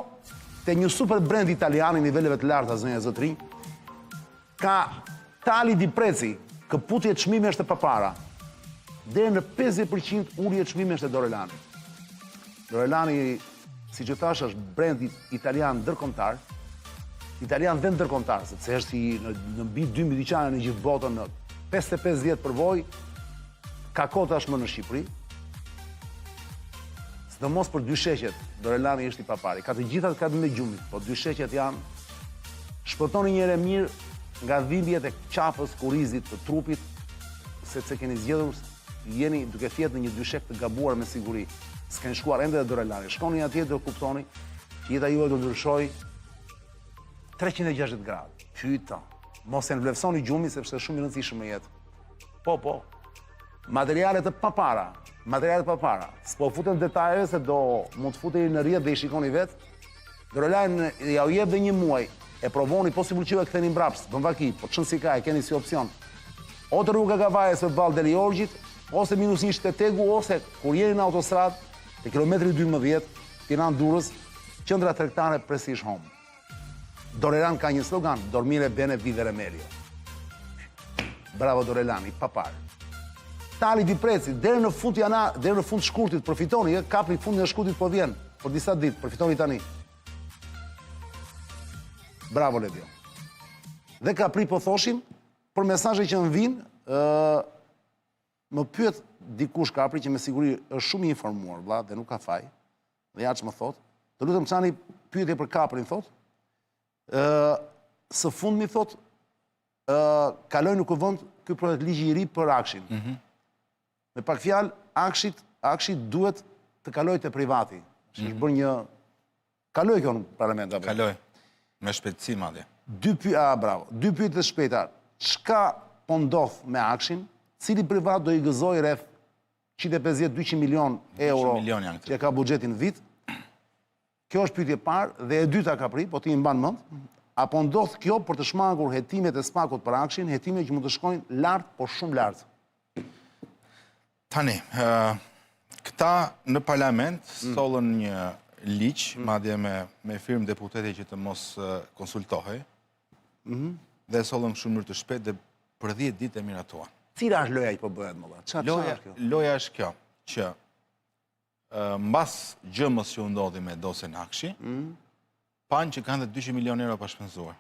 te një super brand italian i niveleve të larta zonja Zotrin. Ka tali di prezzi, këputje çmime është e papara. Deri në 50% ulje çmime është e Dorelani. Dorelani, siç e thash, është brand italian ndërkombëtar. italian dhe ndërkombëtar, sepse është në mbi 12 dyqane në gjithë botën, në 55 vjet përvojë, ka kohë tashmë në Shqipëri. Sidomos për dysheqet, Dorelani është i papari. Ka të gjithat ka me gjumit, po dysheqet janë shpëtoni njëre mirë nga dhimbjet e qafës, kurizit të trupit, sepse keni zgjedhur, jeni duke thjetë në një dyshek të gabuar me siguri. S'ken shkuar ende dhe Dorelani. Shkoni atje dhe kuptoni që jeta juaj do ndryshoj 360 gradë. Pyta, mos e nëvlefsoni gjumi sepse është shumë i rëndësishëm në jetë. Po. Materialet të papara. S'po futen detajeve se do mund të futeni në rrjet dhe i shikoni vetë. Dorelani ja u jep dhe një muaj, e provoni, po si që e këtheni mbrapsht, bën vaki, po çën si ka, e keni si opcion. O të rruga Gavajës për balë Deli Orgjit, ose -1 Shtetegu, ose kur jeni në autostradë, te kilometri 12, Tiranë Durrës, qendra tregtare Prestige Home. Dorelani ka një slogan, dormire bene vivere meglio. Bravo Dorelani, papar. Tali di prezzi, deri në fund shkurtit përfitoni, kapni fundin e shkurtit po vjen, për disa ditë, përfitoni tani. Bravo Ledio. Dhe ka pri po thoshim, për mesazhe që më vinë, më pyet dikush Kapri që me siguri është shumë i informuar, vlla, dhe nuk ka faj, dhe ja që më thot, të lutem çani pyetje për Kaprin, thot, së fundmi, thot, kaloj në kuvend ky projekt ligji i ri për Akshin. Me pak fjalë, Akshi duhet të kaloj të privati. Është bërë një... Kaloj kjo në parlament, apo? Kaloj. Me shpejtësi madje. Bravo. 2 pyetje të shpejta. Çka po ndodh me Akshin? Cili privat do i gëzoj rreth 150-200 milion euro që ka buxhetin vit? Kjo është pyetje parë dhe e dyta ka pri, po ti i mban mend. Apo ndodh kjo për të shmangur hetimet e spakut për Akshin, hetime që mund të shkojnë lart, por shumë lart? Tani, këta në parlament sollën një ligj, madje me firmë deputeti që të mos konsultohej, dhe sollën shumë mënyrë të shpejtë dhe për 10 ditë e miratuan. Cila është loja që po bëhet më dha? Çfarë është kjo? Loja është kjo, që mbas gjëmës që u ndodhi me dosjen Akshi, panë që kanë dhe 200 milion euro për shpenzuar.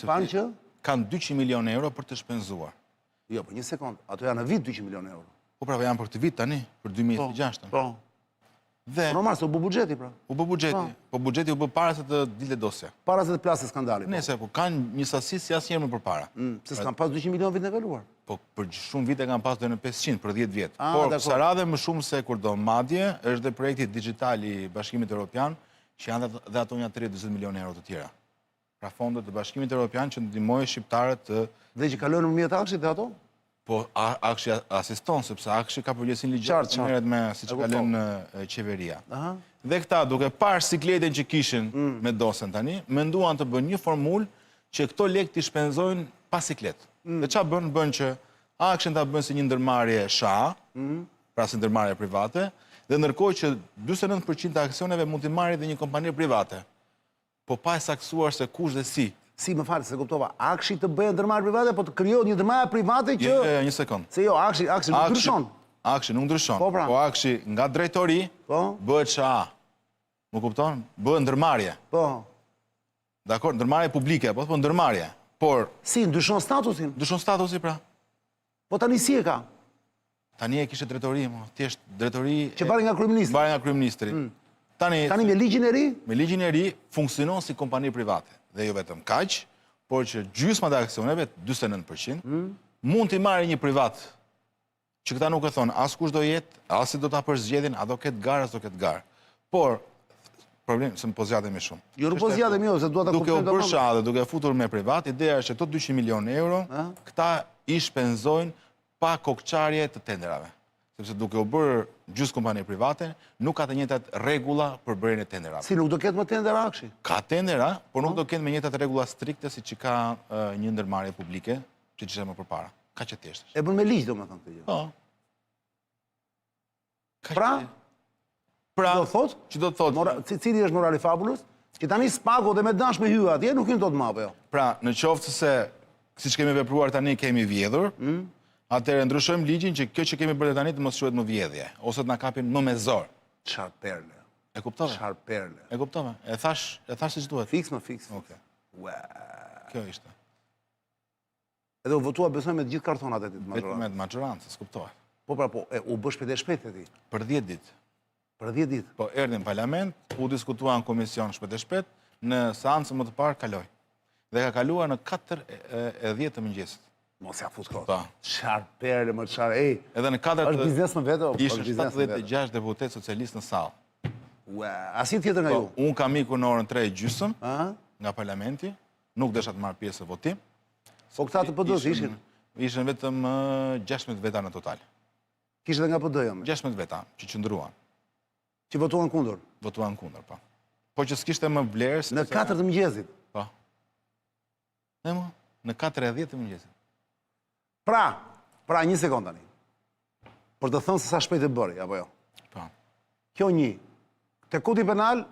Panë që? Kanë 200 milion euro për të shpenzuar. Jo, për një sekundë, ato janë në vit 200 milion euro. Po pra, janë për të vit tani, për 2006. Po. Dhe... Normal, se u bë buxheti, pra. U bë buxheti. Po buxheti u bë para se të dilte dosja. Para se të plasë skandali. Nese, po kanë një sasi si asnjëherë më përpara. Se s'kan pas 200 milion vit në kaluar. Po për shumë vite kanë pas dhe në 500 për 10 vjet. Por sa radhe më shumë se kur do madje, është dhe projekti digital i Bashkimit Evropian, që janë dhe ato një 30-40 milion euro të tjera. Pra fondet të Bashkimit Evropian që ndihmojnë shqiptarët të... Dhe që kalojnë në mjet Akshit dhe ato? Po Akshi asiston, sepse Akshi ka përgjegjësinë ligjore që merret me siç kalon në qeveria. Dhe këta, duke parë sikletin që kishin me dosën tani, menduan të bënë një formulë që këto lekë t'i shpenzojnë pa siklet. Dhe ç'a bën? Bën që Akshin ta bën si një ndërmarrje SHA, pra si ndërmarrje private, dhe ndërkohë që 49% të aksioneve mund t'i marrë dhe një kompani private. Po pa e saktuar se kush dhe si. Si më falë, se kuptova, Akshi të bëjë ndërmarrje private, po të krijohet një ndërmarrje private që... Një sekund. Se jo, Akshi nuk ndryshon. Akshi nuk ndryshon. Po pra. Po Akshi nga drejtori, bëhet SHA. Më kupton? Bëhet ndërmarrje. Po. Dakor, ndërmarrje publike, po ndërmarrje. Por... Si, ndryshon statusin? Ndryshon statusi, pra. Po tani si e ka? Tani e kishe drejtori, thjesht drejtori... Që bari nga kryeministri? Bari nga kryeministri. Tani me ligjin e ri? Me ligjin e ri funksionon si kompani private. Dhe jo vetëm kaq, por që gjysma të aksioneve, 49%, mund t'i marrë një privat, që këta nuk e thonë, as kush do jetë, as si do t'a përzgjedhin, a do ketë garë, as do ketë garë. Por, problem, se më po zgjatemi shumë. Jo, nuk po zgjatemi jo, se duhet ta kuptojmë. Duke u bërë SHA dhe duke futur me privat, ideja është që to 200 milion euro, këta i shpenzojnë pa kokçarje të tenderave. Sepse duke u bërë gjysmë kompani private, nuk ka të njëjtat rregulla për bërjen e tenderave. Si nuk do ketë më tender Akshi? Ka tendera, por nuk do ketë me njëjtat rregulla strikte siç ka një ndërmarrje publike, që ishte më përpara. Kaq e thjeshtë. E bën me ligj, domethënë këtë gjë. Po. Pra, do thotë? Që do thotë? Cili është morali fabulës? Që tani spago dhe me dashme hyj atje, nuk hyn dot më apo jo? Pra, në qoftë se siç kemi vepruar tani kemi vjedhur, atëherë ndryshojmë ligjin që kjo që kemi bërë tani të mos quhet më vjedhje, ose të na kapin më me zor. Çfarë perle. E kuptove? Çfarë perle. E kuptove? E thash siç duhet. Fiks më fiks. Okej. Kjo ishte. Edhe u votua besoj me të gjithë kartonat e ti të Vetëm majorancë. me majorancë, s'kuptohet. Po, u bë shpejt e shpejt e ti. Për 10 ditë. Për 10 ditë. Po erdhi në parlament, u diskutua në komision shpejt e shpejt, në seancën më të parë kaloi. Dhe ka kaluar në 4:10 të mëngjesit. Mos ja fut kohë. Po. Qarë perle, më qarë, ej. Edhe në 4 është biznes më vete, ishte 76 deputet socialist në sallë. Asi tjetër nga ju? Unë kam ikur në orën 3:30 nga parlamenti, nuk desha të marrë pjesë në votim. Po këta të PD-s ishin? Ishin vetëm 16 veta në total. Kishtë dhe nga PD-ja? 16 veta që qëndruan. Që votuan kundër? Votuan kundër, po. Po që s'kishte më vlerë... Në 4 të mëngjesit? Po. Në 4:10 të mëngjesit. Pra, një sekund tani. Për të thënë se sa shpejt e bëri, apo jo? Po. Kjo një. Te kodi penal,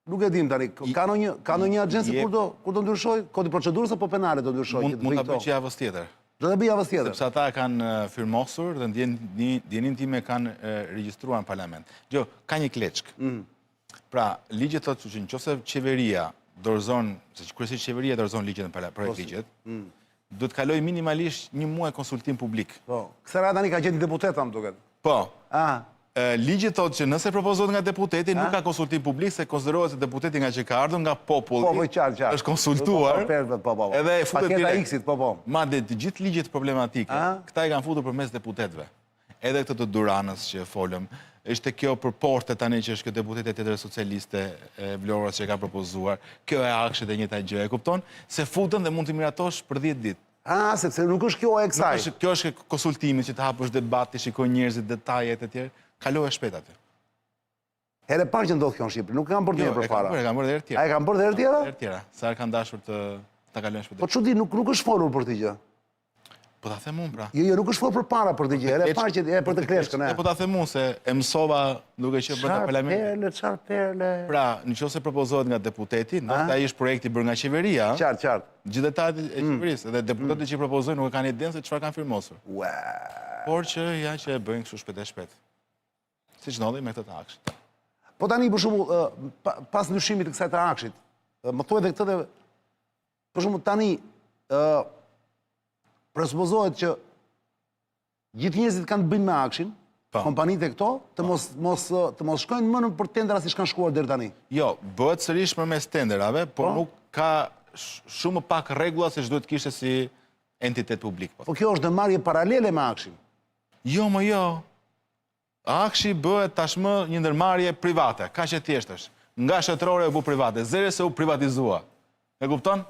nuk e dim tani, ka në një agjensi kur do ndryshoj? Kodi procedurës apo penale do ndryshoj? Mund të bëj që javës tjetër. Do të bëj javës tjetër? Sepse ata kanë firmosur dhe ndjenin time kanë regjistruar në parlament. Gjo, ka një kleçk. Pra, ligjet thotë që nëse qeveria dorëzon, se kryesisht qeveria dorëzon ligjet në projekt ligjet, do të kaloj minimalisht një muaj konsultim publik. Po. Kësera tani ka gjetë një deputet, më duket. Po. Ligji thotë që nëse propozohet nga deputeti, nuk ka konsultim publik, se konsiderohet se deputeti nga që ka ardhur nga populli, është konsultuar, edhe futet direkt. Madje të gjithë ligjet problematike, këta i kanë futur përmes deputetëve. Edhe këtë të Duranës që folëm, ishte kjo për porte tani që është kjo deputete tjetër socialiste Vlorës që ka propozuar, kjo e akshit e njëjta gjë, e kupton? Se futën dhe mund të miratosh për 10 ditë. Sepse nuk është kjo e kësaj. Kjo është konsultimi që të hapësh debati, shikoj njerëzit, detajet e tjerë, kaloj e shpejt aty. Here parë që ndodhë kjo në Shqipëri, nuk kam bërë tjera për para. E kam bërë dhe herë tjera. A e kam bërë dhe herë tjera? Herë tjera, sa herë kanë dashur të kalojnë shpejt. Po që di, nuk është folur për t'i gjë. Po ta them unë pra. Jo, nuk është folur për para për t'i gjë, here parë që e për të kleshkën. Po ta them unë se e mësova duke që bërë të parlamentit. Qarë perle. Pra, nëse propozohet nga deputeti, ndoshta ai është projekti bërë nga qeveria. Qartë. Gjithë detajët e qeverisë, edhe deputetët që propozojnë nuk e kanë idenë se çfarë kanë firmosur. Por që ja që e bëjnë kështu shpejt e shpejt. Siç ndodhi me këtë të akshit. Po tani për shembull, pas ndryshimit të kësaj të akshit, më thuaj edhe këtë dhe për shembull tani presupozohet që gjithë njerëzit kanë të bëjnë me akshin, kompanitë e këto, të mos shkojnë më për tendera si shkanë shkuar deri tani. Jo, bëhet sërish përmes tenderave, por nuk ka shumë pak rregulla se ç'duhet kishte si entitet publik. Po kjo është ndërmarrje paralele me akshin. Jo, më jo. Akshi bëhet tashmë një ndërmarrje private, kaq e thjeshtë është. Nga shtetërore u bë private, zere se u privatizua. E kupton?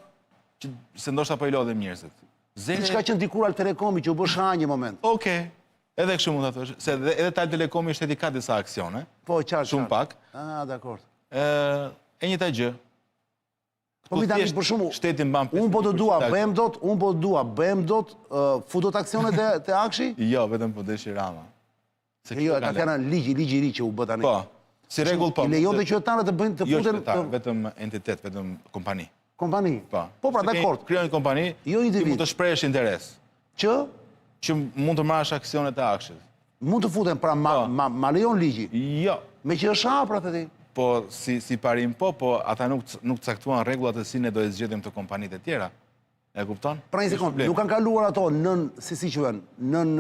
Se ndoshta po i lodhem njerëzit. Siç ka qenë dikur Al Telekomi që u bë sha një moment. Okej. Edhe kështu mund ta thosh, se edhe Al Telekomi shteti ka disa aksione. Po, qartë. Shumë pak. Dakor. E njëjta gjë. Po mi tani për shkakun shteti mban. Unë po të dua, bëhem dot, futot aksionet te akshi? Jo, vetëm po deshi Rama. Jo, ka thënë ligji i ri që u bë tani. Po. Si rregull po. I lejonte qytetarët të bëjnë të futen vetëm entitet, vetëm kompani. Kompani. Po pra, dakord. Krijon një kompani, jo individ. Mund të shprehësh interes. Që mund të marrësh aksionet e akshit. Mund të futen, pra ma lejon ligji. Jo. Me që është pra të ti. Po, si parim po ata nuk caktuan rregullat e si ne do e zgjedhim të kompanitë e tjera. E kupton? Pra një sekond, nuk kanë kaluar ato nën, si quhen, nën...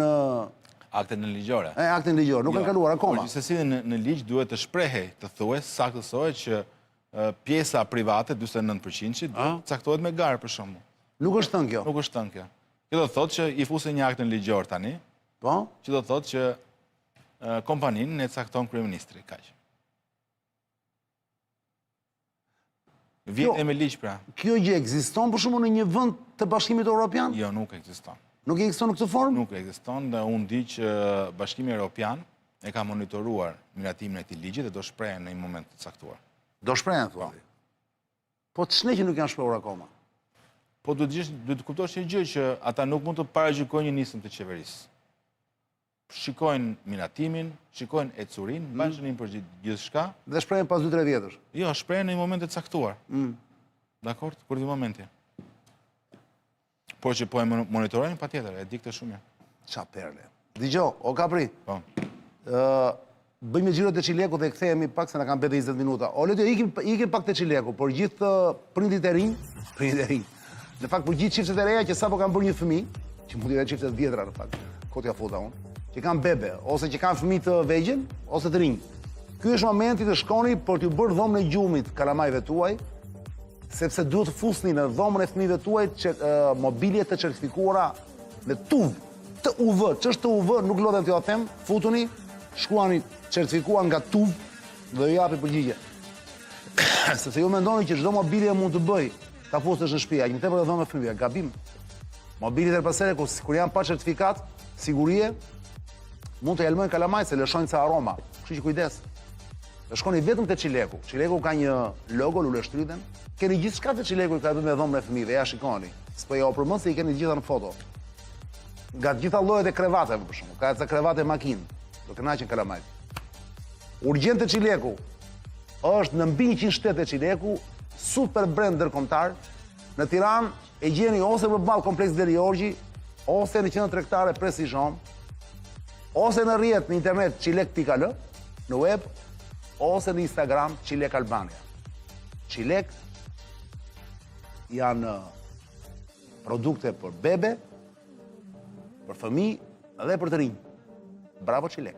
Aktet në ligjore. Aktet në ligjore, nuk kanë kaluar akoma. Po, gjithsesi në ligj duhet të shprehej, të thuhet, saktësohet që pjesa private, 49%, duhet caktohet me garë për shembull. Nuk është thënë kjo? Nuk është thënë kjo. Kjo do të thotë që i fusin një akt në ligjor tani, që do të thotë që kompaninë e cakton kryeministri, kaq. Vjen me ligj pra. Kjo gjë ekziston për shembull në një vend të Bashkimit Evropian? Jo, nuk ekziston. Nuk ekziston në këtë formë? Nuk ekziston, dhe unë di që Bashkimi Evropian e ka monitoruar miratimin e këtij ligji dhe do shprehen në një moment të caktuar. Do shprehen thua? Po ç'ne që nuk janë shprehur akoma? Po duhet të kuptosh një gjë që ata nuk mund të paragjykojnë një nismë të qeverisë. Shikojnë miratimin, shikojnë ecurinë, bashkënim për gjithçka. Dhe shprehen pas 2-3 vjetësh. Jo, shprehen në një moment të caktuar. Dakor, kur vi momenti. Por që po e monitorojnë, patjetër, e di këtë shumë mirë. Ça perle. Dgjoj, o Kapri. Po. bëjmë xhirot e Çileku dhe kthehemi pak se na kanë bërë 20 minuta. O le të ikim pak te Çileku, por gjithë prindit e rinj. Në fakt për gjithë çiftet e reja që sapo kanë bërë një fëmijë, që mund të jetë çifte të vjetra në fakt, kotja futa unë, që kanë bebe, ose që kanë fëmijë të vegjël, ose të rinj. Ky është momenti të shkoni për t'ju bërë dhomën e gjumit kalamajve tuaj, sepse duhet të fusni në dhomën e fëmijëve tuaj mobilje të certifikuara me TUV, TUV, ç'është TUV, nuk lodhem t'ju them, futuni, shkruani certifikuar nga TUV dhe ju japi përgjigje. Sepse ju mendoni që çdo mobilje mund të bëj ta fusësh në shtëpi, aq më tepër dhomë fëmijëve, gabim. Mobiljet e pasere kur janë pa certifikat, sigurie, mund të jalmojnë kalamaj se lëshojnë ca aroma. Kështu që kujdes. Dhe shkoni vetëm te Çileku. Çileku ka një logo lule shtrydhen. Keni gjithçka te Çileku ka bërë me dhomën e fëmijëve, ja shikoni. S'po ja përmend se i keni gjitha në foto. Nga të gjitha llojet e krevateve për shembull, ka ca krevate makinë. Do kënaqen kalamajt. Urgjent te Çileku. Është në mbi 100 shtete Çileku, super brand ndërkombëtar. Në Tiranë e gjeni ose përballë kompleks Deri Orgji, ose në qendrën tregtare Precision, ose në rrjet në internet çilek.al, në web, ose në Instagram Çilek Albania. Çilek janë produkte për bebe, për fëmijë dhe për të rinj. Bravo Çilek.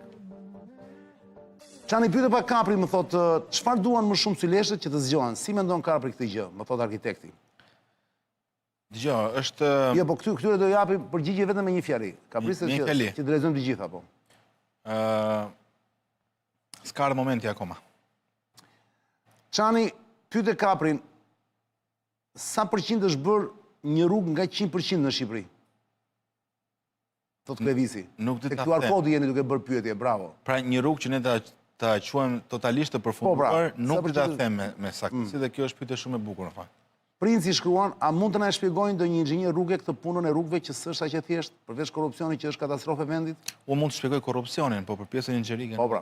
Çani pyete pa Kapri, më thotë, çfarë duan më shumë syleshët që të zgjohen? Si mendon Kapri këtë gjë? Më thotë arkitekti. Dgjoj, është Jo, po këtyre do japim përgjigje vetëm me një fjali. Kaprisë që të lexojmë të gjitha, po. s'ka ardhur momenti akoma. Çani pyete Kaprin, sa përqind është bërë një rrugë nga 100% në Shqipëri? Thot Klevisi. Nuk di ta QR them. kodi jeni duke bërë pyetje, bravo. Pra një rrugë që ne ta quajmë totalisht të përfunduar, nuk di ta them me saktësi dhe kjo është pyetje shumë e bukur në fakt. Princi shkruan, a mund të na shpjegojnë ndonjë inxhinier rrugë këtë punën e rrugëve që s'është aq e thjeshtë, përveç korrupsionit që është katastrofë e vendit? Unë mund të shpjegoj korrupsionin, po për pjesën inxhierike. Po pra.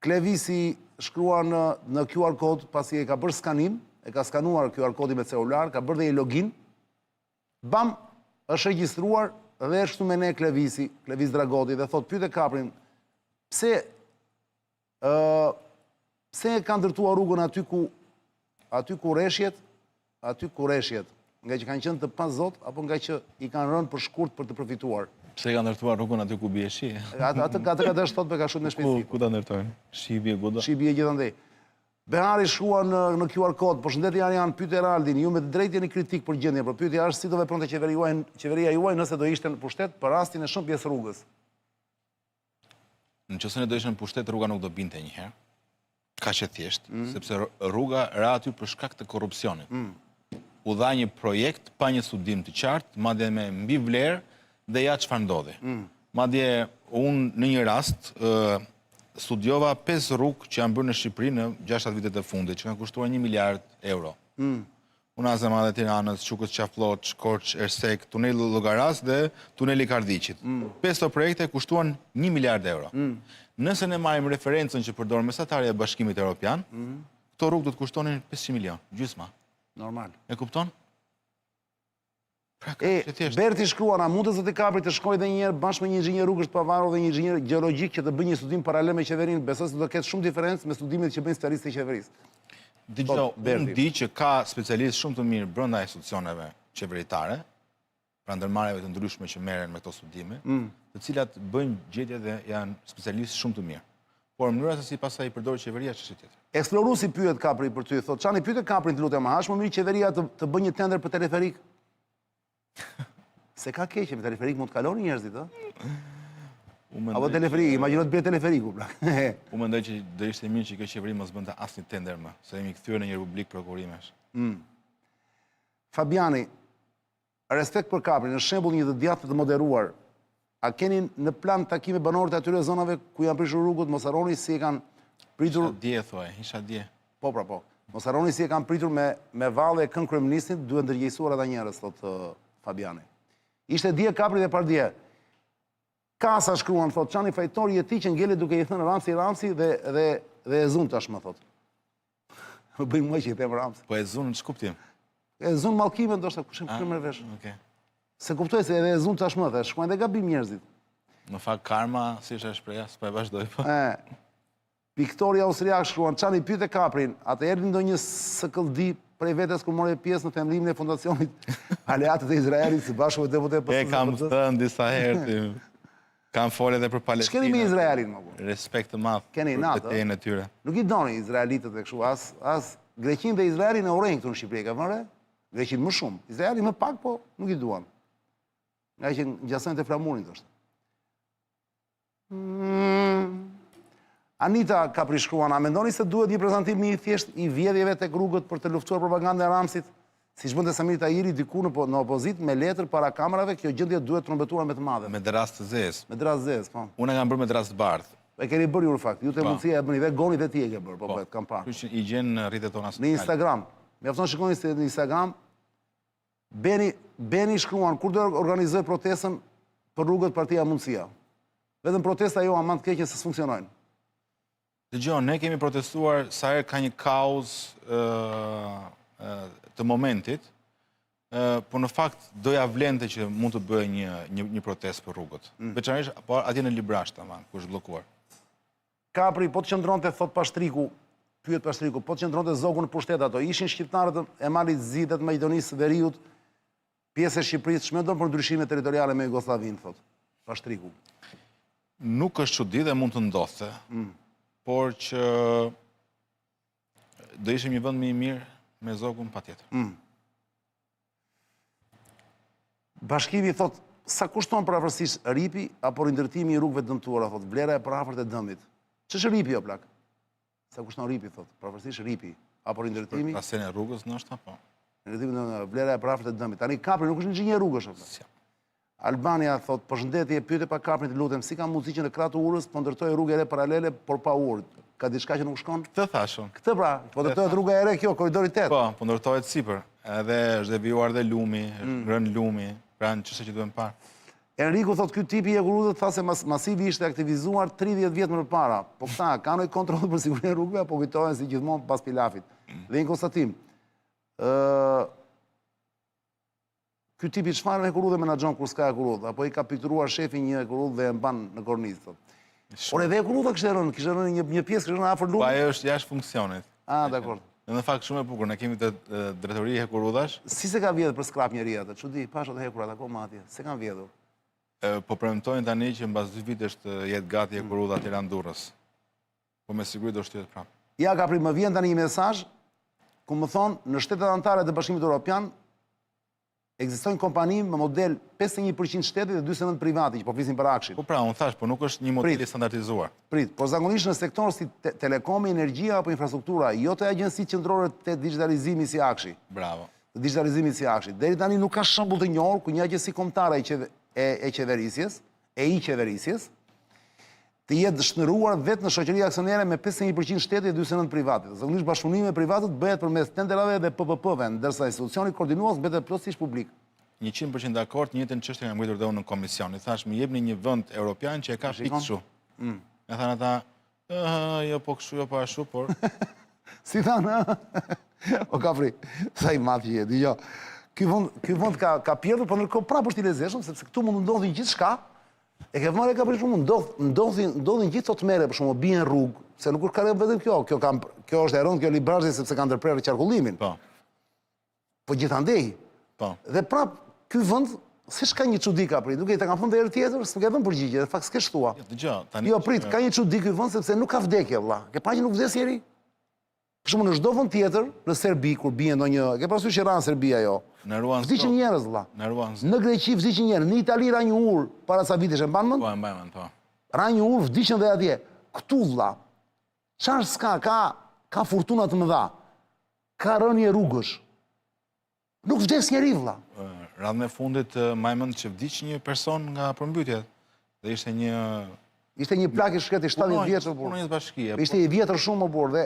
Klevisi shkruan në QR kod pasi e ka bërë skanim, e ka skanuar QR kodi me celular, ka bërë dhe i login. Bam, është regjistruar dhe është këtu me ne Klevis Dragoti dhe thot pyete Kaprin, pse e ka ndërtuar rrugën aty ku reshjet, nga që kanë qenë të pa zot, apo nga që i kanë rënë për shkurt për të përfituar? Pse ka ndërtuar rrugën aty ku bie shi? Atë ka thot me ka shumë në shpejtësi. Ku ta ndërtojnë? Shi bie goda. Shi bie gjithandej. Behari shkruan në QR kod, përshëndetje Arian, pyetje Eraldin, ju me të drejtë jeni kritik për gjendjen, por pyetja është si do vepronte qeveria juaj nëse do ishte në pushtet për rastin e shumë pjesë rrugës. Nëse ne do ishim në pushtet, rruga nuk do binte një herë. Kaq e thjeshtë, sepse rruga ra aty për shkak të korrupsionit. U dha një projekt pa një studim të qartë, madje me mbi vlerë dhe ja çfarë ndodhi. Madje unë në një rast studiova 5 rrugë që janë bërë në Shqipëri në 6 vitet e fundit, që kanë kushtuar 1 miliard euro. Unaza e Madhe Tiranës, Çukës Qaflloç, Korç, Ersek, tuneli Llogaras dhe tuneli Kardhiqit. 5 projekte kushtuan 1 miliard euro. Nëse ne marrim referencën që përdor mesatarja e Bashkimit Evropian, këto rrugë do të kushtonin 500 milion, gjysma. Normal. E kupton? Pra, Berti shkruan, a mund të zoti Kapri të shkojë edhe një herë bashkë me një inxhinier rrugësh të pavarur dhe një inxhinier gjeologjik që të bëjë një studim paralel me qeverinë? Besoj se do ketë shumë diferencë me studimet që bëjnë specialistët e qeverisë. Dgjoj, unë di që ka specialistë shumë të mirë brenda institucioneve qeveritare, pra ndërmarrjeve të ndryshme që merren me këto studime, të cilat bëjnë gjetje dhe janë specialistë shumë të mirë. Por mënyra se si pastaj i përdor qeveria ç'është tjetër. Eksploruesi pyet Kapri për ty, thotë, çani pyet Kaprin, të lutem, a është më mirë qeveria të bëjë një tender për teleferik? Se ka keqe, me teleferik mund të kaloni njerëzit, ë? Apo teleferik, imagjino të bie teleferiku, pra. Unë mendoj që do ishte mirë që kjo qeveri mos bënte asnjë tender më, se jemi kthyer në një republikë prokurimesh. Fabiani, respekt për Kaprin, në shembull një të djathtë të moderuar, a keni në plan takime banorët e atyre zonave ku janë prishur rrugët, mos harroni si e kanë pritur... Isha dje, thoj, isha dje. Po, pra, po. Mos harroni si e kanë pritur me valle e këngë kryeministit, duhet ndërgjegjësuar ata njerëz, thotë Fabiani. Ishte dje Kapri dhe pardje. Kasa shkruan, thotë, çani fajtori e tij që ngelet duke i thënë Ramsi dhe e zun tashmë, thotë. Më bëj mua që i them Ramsi. Po e zun në ç'kuptim? E zun mallkime ndoshta kush e merr vesh. Okej. Se kuptoj se edhe e zun tashmë, dhe shkojnë dhe gabim njerëzit. Në fakt karma, si është shpreha, s'po e vazhdoj po. Piktori austriak shkruan, çani pyete Kaprin, atë erdhi ndonjë SKLD prej vetes kur morë pjesë në themlimin e fondacionit Aleatët e Izraelit së bashku me deputet E kam thënë disa herë, kam folë edhe për Palestinë. Ç'keni me Izraelin, më burr? Respekt të madh Keni për natë, betejën e tyre. Nuk i doni izraelitët e kështu, as Greqinë dhe Izraelin e urrejnë këtu në Shqipëri, ka vënë? Greqinë më shumë. Izraelin më pak, po nuk i duan. Nga që ngjasojnë te flamurin thoshte. Anita ka prishkruan, a mendoni se duhet një prezantim i thjesht i vjedhjeve tek rrugët për të luftuar propagandën e Ramsit? Siç bënte Samir Tahiri diku në opozit me letër para kamerave, kjo gjendje duhet trombetuar me të madhe. Me drast të zezë. Me drast zez, po. Unë e kam bërë me drast bardhë. E keni bërë ju në fakt, ju të mundësia e bëni dhe goni dhe ti e ke bërë, po bëhet, kam parë. Që i gjenë në rritet tona Në sociale. Instagram, mjafton shikoni se në Instagram, Beni shkruan, kur do organizoj protestën për rrugët Partia Mundësia. Vetëm protesta jo aman të keqe se s'funksionojnë. Dëgjoj, ne kemi protestuar sa herë ka një kauzë të momentit, por në fakt doja vlente që mund të bëjë një protestë për rrugët. Veçanërisht po atje në Librashtë, ku është bllokuar. Kapri, po të qëndronte, thot Pashtriku, pyet Pashtriku, po të qëndronte zogu në pushtet ato, ishin shqiptarët e Malit Zidit, Maqedonisë, Veriut, pjesë e Shqipërisë, ç'mendon për ndryshime territoriale me Jugosllavinë, thot Pashtriku. Nuk është çudi dhe mund të ndodhte, por që do ishim një vend më i mirë me zogun patjetër. Bashkimi thot, sa kushton paravarësisht ripi apo rindërtimi i rrugëve dëmtuara, thot, vlera e parafort e dëmit. Ç'është ripi o plak? Sa kushton ripi, thot, paravarësisht ripi apo rindërtimi? Trasën e rrugës ndoshta po. Rindërtimi në vlera e parafort e dëmit. Tani Kapri nuk është inxhinier rrugësh o plak. Albania thot, përshëndetje, pyete pa Kaprin, të lutem, si ka mundësi që në krah të urës po ndërtojë rrugë e re paralele por pa urë? Ka diçka që nuk shkon? Këtë thashun. Këtë pra, po ndërtohet rruga e re kjo, korridori 8. Po ndërtohet sipër. Edhe është devijuar dhe lumi, është ngrënë lumi, pra në çështje që duhem parë. Enriku thot, ky tipi i Egurudhët tha se masivi ishte aktivizuar 30 vjet më parë. Po këta kanë një kontroll për sigurinë e rrugëve apo kujtohen si gjithmonë pas pilafit? Dhe një konstatim. Ky tipi çfarë Egurudhë menaxhon kur s'ka Egurudhë, apo i ka pikturuar shefi një Egurudhë dhe e mban në kornizë thot. Por edhe Egurudhë kishte rënë një pjesë kishte rënë afër lumit. Po ajo është jashtë funksionit. Dakor. Në fakt shumë e bukur, ne kemi të drejtori Hekurudhash. Si se ka vjedhur për skrap njëri atë? Çudi, pash atë hekurat akoma atje. Se kanë vjedhur. Po premtojnë tani që mbas 2 vitesh të jetë gati Hekurudha Tiranë-Durrës. Po me siguri do shtyhet prapë. Ja Kapri, më vjen tani një mesazh ku më thonë në shtetet anëtare të Bashkimit Evropian ekzistojnë kompani me model 51% shteti dhe 49% privati, që po flisin për akshin. Po pra, unë thash, po nuk është një model i standardizuar. Prit, por zakonisht në sektor si telekomi, energjia apo infrastruktura, jo të agjensitë qendrore të digitalizimit si akshi. Bravo. Të digitalizimit si akshi. Deri tani nuk ka shembull të njohur ku një agjenci kombëtare e qeverisjes, të jetë shndëruar vetë në shoqëri aksionere me 51% shteti dhe 49% privati. Zakonisht bashkëpunimi me privatët bëhet përmes tenderave dhe PPP-ve, ndërsa institucioni koordinues mbetet plotësisht publik. 100% dakord, njëjtën çështje kam ngritur dhe unë në komision. I thash, më jepni një vend europian që e ka pikë kështu. E thanë ata, jo po kështu, jo po ashtu, por Si thanë, o Kapri, sa i madh që je, dëgjoj. Ky vend ka pjedhur, por ndërkohë prapë është i lezetshëm sepse këtu mund të ndodhin gjithçka. E ke vënë Kapri shumë ndodhin gjithë të merre, për shembull, bien rrugë, se nuk është ka vetëm kjo. Kjo është e rëndë, kjo librazhi sepse kanë ndërprerë qarkullimin. po. Po gjithandej. Po. Dhe prapë ky vend si s'ka një çudi Kapri, duke ta kanë thënë herë tjetër, s'ke dhënë përgjigje, në fakt s'ke shtua. Dëgjoj, tani. Jo, prit, ka një çudi ky vend sepse nuk ka vdekje vëlla. Ke pa që nuk vdes njeri? Për shembull, në çdo vend tjetër, në Serbi kur bie ndonjë, ke parasysh që ran Serbia jo. Në ruan. Vdiqën njerëz vëlla. Në ruan. Në Greqi vdiqën njerëz, në Itali ra një ur para sa vitesh e mban mend? Po, e mbajmë, po. Ra një ur vdiqën dhe atje. Ktu vëlla. Çfarë s'ka, ka fortuna të mëdha. Ka rënje rrugësh. Nuk vdes njeri vëlla. Radhën e fundit majmend që vdiq një person nga përmbytjet. Dhe ishte një plak i shkretë i 70 vjeçër burr. Punonjës bashkie. Ishte i vjetër shumë burr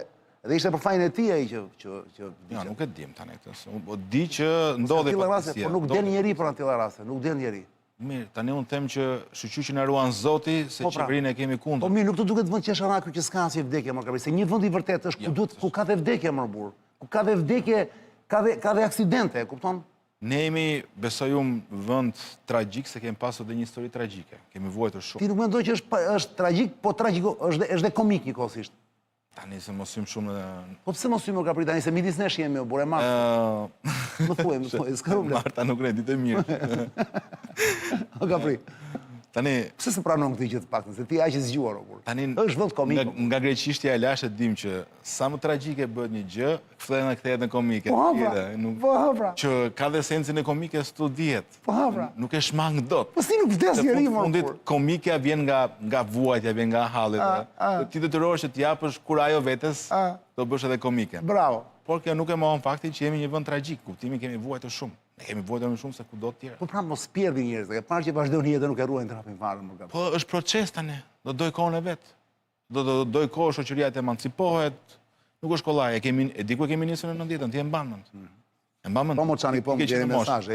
dhe ishte për fajin e tij ai që Jo, nuk e dim tani këtë. O di që ndodhi patjetër, por nuk del njeri për atë raste, nuk del njeri. Mirë, tani unë them që shqyqy që na ruan Zoti, se qeverinë e kemi kundër. Po mirë, nuk të duket vend qesharaku që s'ka asnjë vdekje më Kapri, se një vend i vërtet është ku ka dhe vdekje më burr. Ku ka dhe vdekje, ka dhe aksidente, e kupton? Ne jemi, besoj unë, vend tragjik se kemi pasur dhe një histori tragjike. Kemi vuajtur shumë. Ti nuk mendoj që është tragjik, po tragjiko, është dhe komik njëkohësisht. Tani se mos ym shumë... Po pse mos ymë Kapri tani se midis nesh jemi o burë Marta. Më thuaj, s'ka problem. Marta nuk ne ditë mirë. O Kapri. Tani... Pse se pranon këtë gjë të paktën, se ti aq i zgjuar o burë. Tani... Është vend komik. Nga greqishtja e lashtë dim që sa më tragjike bëhet një gjë, kthehet në komike. Po hapra. Po hapra. Që ka dhe sensin e komike s'tu dihet. Po hapra. Nuk e shmang dot. Po si nuk vdes njeri më fundit komikja vjen nga vuajtja, vjen nga hallet. Ti detyrohesh që t'japësh kur ajo vetes do bësh edhe komike. Bravo. Por kjo nuk e mohon faktin që jemi një vend tragjik, kuptimi kemi vuajtur shumë. Ne kemi vuajtur më shumë se kudo tjetër. Po pra mos pierdhi njerëz, e parë që vazhdon jetën nuk e ruajnë trapin fare më Kapri. Po është proces tani, do doj kohën e vet. Do kohë shoqëria të emancipohet, nuk është kollaj, e di ku kemi nisur në 90-ën, ti e mban mend. E mban mend. Po Moçani po më vjen mesazh,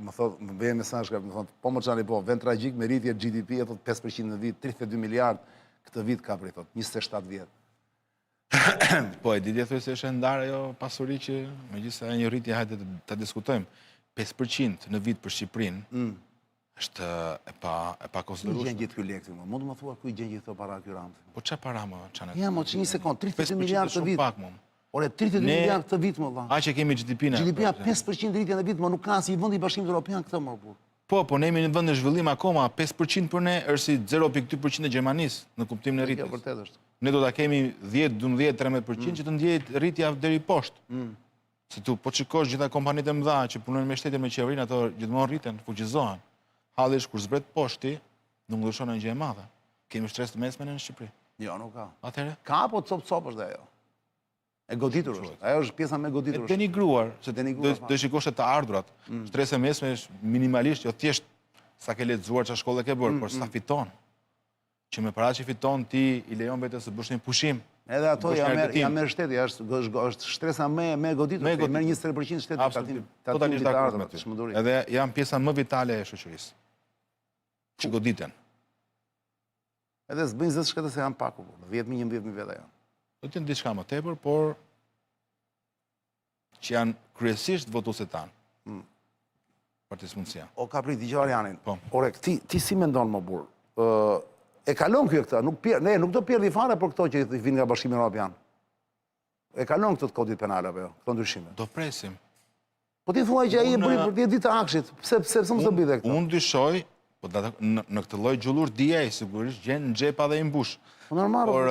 më thot, më vjen mesazh, më thon, po Moçani po, vend tragjik me rritje GDP, thot 5% në vit, 32 miliard këtë vit Kapri thot, 27 vjet. Po e ditë thuaj se është ndarë ajo pasuri që megjithëse ajo një rritje hajde ta diskutojmë. 5% në vit për Shqipërinë është e pa konsiderueshme. Ku gjen gjithë ky lek ti më? Mund të më thua ku i gjen gjithë këto para ky Ramzi? Po çfarë para më çanë? Ja, mo një sekond, 32 miliard të vit. Ore 32 miliard të vit më valla. Aq e kemi GDP-n. GDP-ja 5% rritje në vit, më nuk ka si vendi i Bashkimit Evropian këtë më burr. Po ne jemi në vend në zhvillim akoma, 5% për ne është si 0.2% e Gjermanisë në kuptimin e rritjes. Kjo vërtet është. Ne do ta kemi 10, 12, 13% që të ndjehet rritja deri poshtë. Se tu po shikosh gjitha kompanitë e mëdha që punojnë me shtetin me qeverinë, ato gjithmonë rriten, fuqizohen. Hallish kur zbret poshti, nuk ndryshon në gjë e madhe. Kemi stres të mesme në Shqipëri. Jo, nuk ka. Atëherë? Ka po cop është ajo. E goditur është. Ajo është pjesa më e goditur. E denigruar, se do shikosh të ardhurat. Stresi e mesme është minimalisht, jo thjesht sa ke lexuar çfarë shkolle ke bërë, por sa fiton. Që me paratë që fiton ti i lejon vetes të bësh një pushim. Edhe ato ja merr shteti, është shtresa më e goditur. Merr 23% shteti totalisht dakord me ty. Edhe janë pjesa më vitale e shoqërisë. Që goditen. Edhe s'bëjnë zë shkëtë se janë paku, 10.000, 11.000 vete janë. Do t'jenë diçka më tepër, por që janë kryesisht votuesit tanë. Partisë Mundësia. O Kapri, dëgjoj Arianin. Po. Ore, ti si mendon më burr? E kalon kjo këtë, nuk do pjerdi fare për këto që i vinë nga Bashkimi Evropian. E kalon këtë kodit penal apo jo, këto ndryshime. Do presim. Po ti thuaj që ai e bëri për 10 ditë të akshit, pse mos do bëj këtë? Unë dyshoj, po në këtë lloj gjullurdia sigurisht gjen në xhepa dhe i mbush. Po normal. Por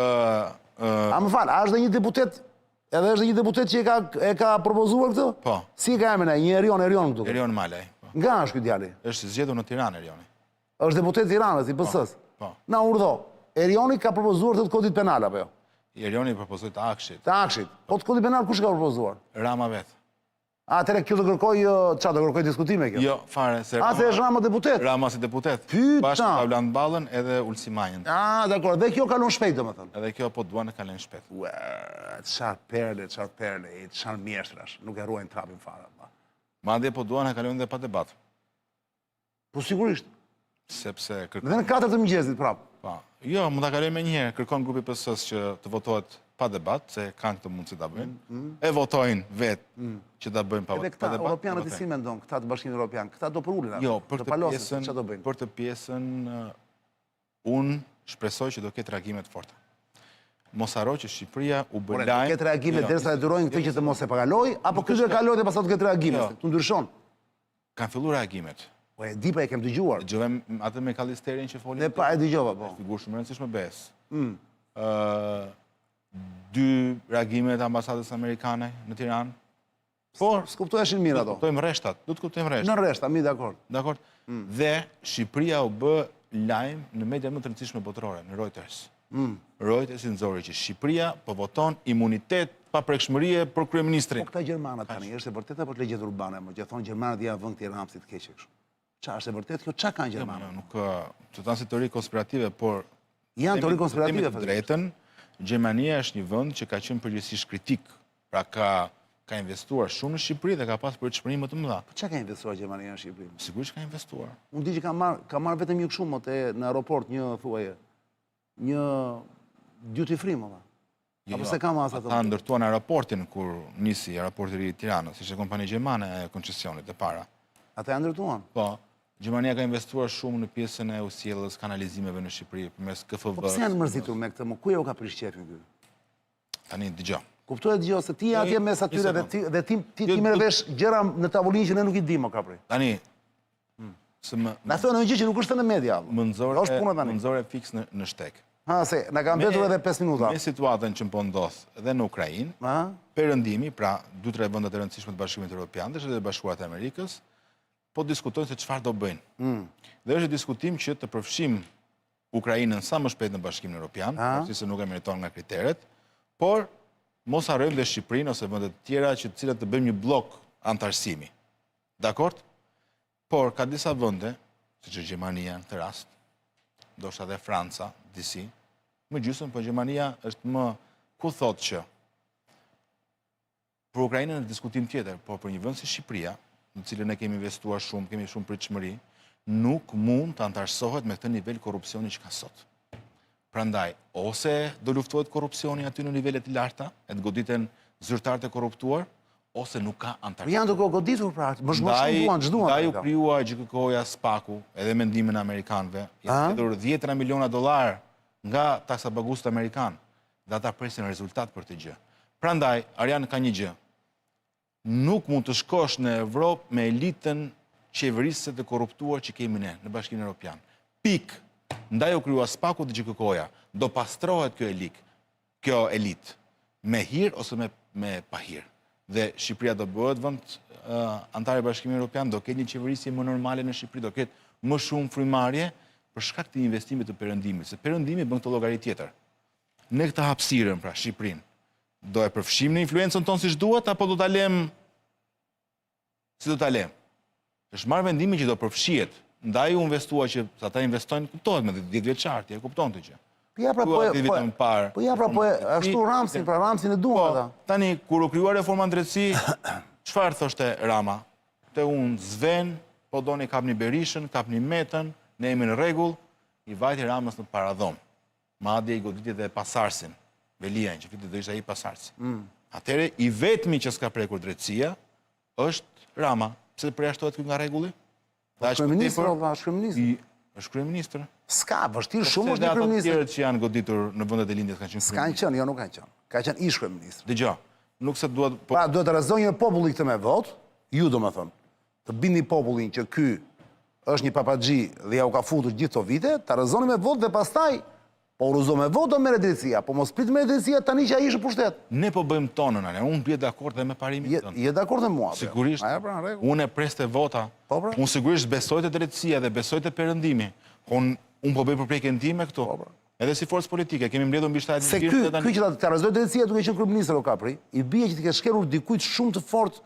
a më fal, a është një deputet, edhe është një deputet që e ka propozuar këtë? Po. Si ka emrin ai? Një Erion këtu. Erion Malaj. Nga është ky djali? Është zgjedhur në Tiranë Erioni. Është deputet i Tiranës, i PS-s. Po. Na urdhë. Erioni ka propozuar të kodit penal apo jo? Erioni propozoi të akshit. Të akshit. Po të kodit penal kush ka propozuar? Rama vet. Atëre kjo do kërkoj çfarë do kërkoj diskutime kjo? Jo, fare se se është Rama deputet. Rama si deputet. Bashkë me Pavlan Ballën edhe Ulsi Manjën. Dakor. Dhe kjo kalon shpejt domethënë. Edhe kjo po duan të kalojnë shpejt. Çfarë perle, çfarë mjeshtrash. Nuk e ruajnë trapin fare. Madje po duan të kalojnë edhe pa debat. Po sigurisht. Sepse kërkon. Dhe në 4 të mëngjesit prap. Po. Jo, mund ta kalojmë më një herë. Kërkon grupi PS-s që të votohet pa debat, se kanë këtë mundësi ta bëjnë. E votojnë vetë që ta bëjnë pa debat. Edhe këta europianët si mendon, këta të Bashkimit Evropian, këta do përulin. Jo, për të pjesën unë shpresoj që do ketë reagime të forta. Mos harro që Shqipëria u bë lajm. Do ketë reagime derisa detyrojnë këtë që të mos e pagaloj, apo ky do e kaloj dhe pastaj do ketë reagime, tu ndryshon. Kanë filluar reagimet. Po e di pa e kem dëgjuar. Dëgjova atë me Kallisterin që foli. Ne pa e dëgjova po. Figurë shumë rëndësishme BE-s. 2 reagimet e ambasadës amerikane në Tiranë. Po, s'kuptoheshin mirë ato. Kuptojmë rreshtat, do të kuptojmë rreshtat. Në rreshta, mi dakord. Dakord. Dhe Shqipëria u bë lajm në media më të rëndësishme botërore, në Reuters. Reuters i nxori që Shqipëria po voton imunitet pa prekshmërie për kryeministrin. Po këta gjermanët tani, është e vërtetë apo legjet urbane, më që thonë gjermanët janë vënë këtij Ramsit keq kështu. Çfarë është e vërtetë kjo? Çka kanë gjermanët? Nuk të tanë si teori konspirative, por janë teori konspirative. Të drejtën, Gjermania është një vend që ka qenë përgjithsisht kritik. Pra ka investuar shumë në Shqipëri dhe ka pas përshpërim më të mëdha. Po çka ka investuar Gjermania në Shqipëri? Sigurisht ka investuar. Unë di që ka marrë vetëm një kështu në aeroport një thuaje. Një duty free më. Apo se ka mas ato? Ata ndërtuan aeroportin kur nisi aeroporti i Tiranës, ishte kompani gjermane e koncesionit e para. Ata janë ndërtuan? Po. Gjermania ka investuar shumë në pjesën e usjelljes kanalizimeve në Shqipëri përmes KFV. Po pse janë mërzitur me këtë? Ku jo ka prish qefin ky? Tani, dëgjoj. Kuptoj dëgjoj se ti atje mes atyre dhe ti merr vesh gjëra në tavolinë që ne nuk i dimë kapri. Tani, na thonë një gjë që nuk është në media. Më nxore fiks në shtek. Ha, se na ka mbetur edhe 5 minuta. Me situatën që po ndodh edhe në Ukrainë, perëndimi, pra 2-3 vendet e rëndësishme të Bashkimit Evropian dhe të Bashkuara të Amerikës, po diskutojnë se çfarë do bëjnë. Dhe është diskutim që të përfshim Ukrainën sa më shpejt në Bashkimin Evropian, pasi se nuk e meriton nga kriteret, por mos harrojmë dhe Shqipërinë ose vendet të tjera që të cilat të bëjmë një blok antarësimi. Dakord? Por ka disa vende, siç është Gjermania në këtë rast, ndoshta edhe Franca, disi, më gjysmë, po Gjermania është më ku thotë që për Ukrainën në diskutim tjetër, por për një vend si Shqipëria, në cilën ne kemi investuar shumë, kemi shumë pritshmëri, nuk mund të antarësohet me këtë nivel korrupsioni që ka sot. Prandaj, ose do luftohet korrupsioni aty në nivelet të larta, e të goditen zyrtarët e korruptuar, ose nuk ka antarësi. Janë duke goditur pra, më shumë ç'duan. Ndaj u krijua GKK-ja SPAK-u, edhe mendimin e amerikanëve, janë hedhur 10 miliona dollar nga taksapagustët amerikanë, dhe ata presin rezultat për të gjë. Prandaj, Arjan ka një gjë. Nuk mund të shkosh në Evropë me elitën qeverisëse të korruptuar që kemi ne në Bashkimin Evropian. Pik. Ndaj u krijua SPAK-u dhe GKK-ja. Do pastrohet kjo elitë me hir ose me pahir. Dhe Shqipëria do bëhet vend antar i Bashkimit Evropian, do ketë një qeverisje më normale në Shqipëri, do ketë më shumë frymarrje për shkak të investimit të perëndimit, se perëndimi bën këtë llogari tjetër. Ne këtë hapësirën, pra Shqipërinë, do e përfshim në influencën tonë siç duhet, apo do ta lëm si do ta lëm? Është marrë vendimi që do përfshihet. Ndaj u investua që ata investojnë, kuptohet me 10 vjeçar, ti e kupton këtë gjë. Po ja pra po ashtu Ramsin, pra Ramsin e duan ata. Tani kur u krijuar reforma drejtësi, çfarë thoshte Rama? Te unë zven, po doni kapni Berishën, kapni Metën, ne jemi në rregull, i vajti Ramës në paradhom. Madje i goditi dhe Pasarsin, Veliajn, që fitet do ishte ai Pasarsi. Atëherë i vetmi që s'ka prekur drejtësia është Rama. Pse përjashtohet ky nga rregulli? Është kryeministër. Është kryeministër. S'ka, vështirë shumë është një kryeministër. Ata të tjerë që janë goditur në vendet e lindjes kanë qenë kryeministër. S'kanë qenë, jo nuk kanë qenë. Ka qenë ish kryeministër. Dëgjoj, nuk se duhet Pra duhet të rrezonjë populli këtë me vot, ju domethënë, të bindni popullin që ky është një papaxhi dhe ja u ka futur gjithë këto vite, ta rrezoni me vot dhe pastaj po uruzo me vot do merret drejtësia, po mos prit me drejtësia tani që ai është në pushtet. Ne po bëjmë tonën, unë bie dakord dhe me parimin tënd. Je dakord me mua? Sigurisht. Unë e preste vota. Unë sigurisht besoj te drejtësia dhe besoj te perëndimi. Unë po bëj përpjekjen time këtu. Edhe si forcë politike, kemi mbledhur mbi 70 Se ky që ta rrezoj drejtësia duke qenë kryeministër o kapri, i bie që të kesh shkelur dikujt shumë të fortë,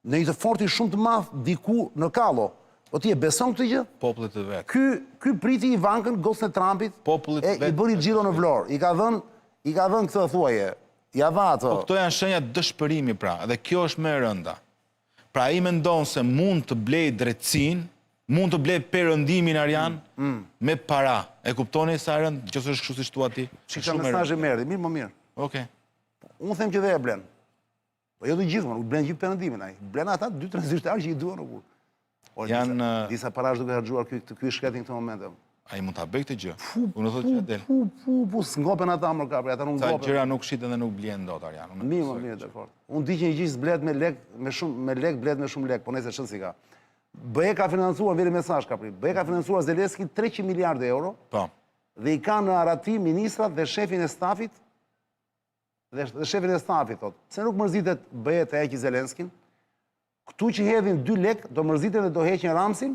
në një të fortë shumë të madh diku në kallo. O ti e beson këtë gjë? Popullit të vet. Ky priti Ivankën, gocën e Trumpit, i bëri xhiro në Vlorë. I ka dhënë këtë thuaje. Ja dha ato. Po këto janë shenja dëshpërimi pra, dhe kjo është më e rënda. Pra ai mendon se mund të blej drejtësinë, mund të blej perëndimin Arjan me para. E kuptoni sa rënd, nëse është kështu siç thua ti? Shikoj mesazhe merri, mirë më mirë. Okej. Unë them që dhe e blen. Po jo të gjithë, nuk blen gjithë perëndimin ai. Blen ata 2-3 zyrtarë që i duan nuk. Janë disa parash duke harxuar ky shkretin këtë moment. Ai mund ta bëj këtë gjë. Unë thotë që del. Po s'ngopen ata më kapri, ata nuk ngopen. Sa gjëra nuk shiten dhe nuk blien dot Arjan. Mirë, dakord. Unë di që një gjë s'blet me lek, me lek blet me shumë lek, po nëse çon si ka. BE ka financuar veri mesazh kapri. BE ka financuar Zelenski 300 miliardë euro. Po. Dhe i kanë në arati ministrat dhe shefin e stafit. Dhe shefin e stafit thotë, pse nuk mërzitet BE të heqë Zelenskin? Këtu që hedhin 2 lek, do mërziten dhe do heqin Ramsin?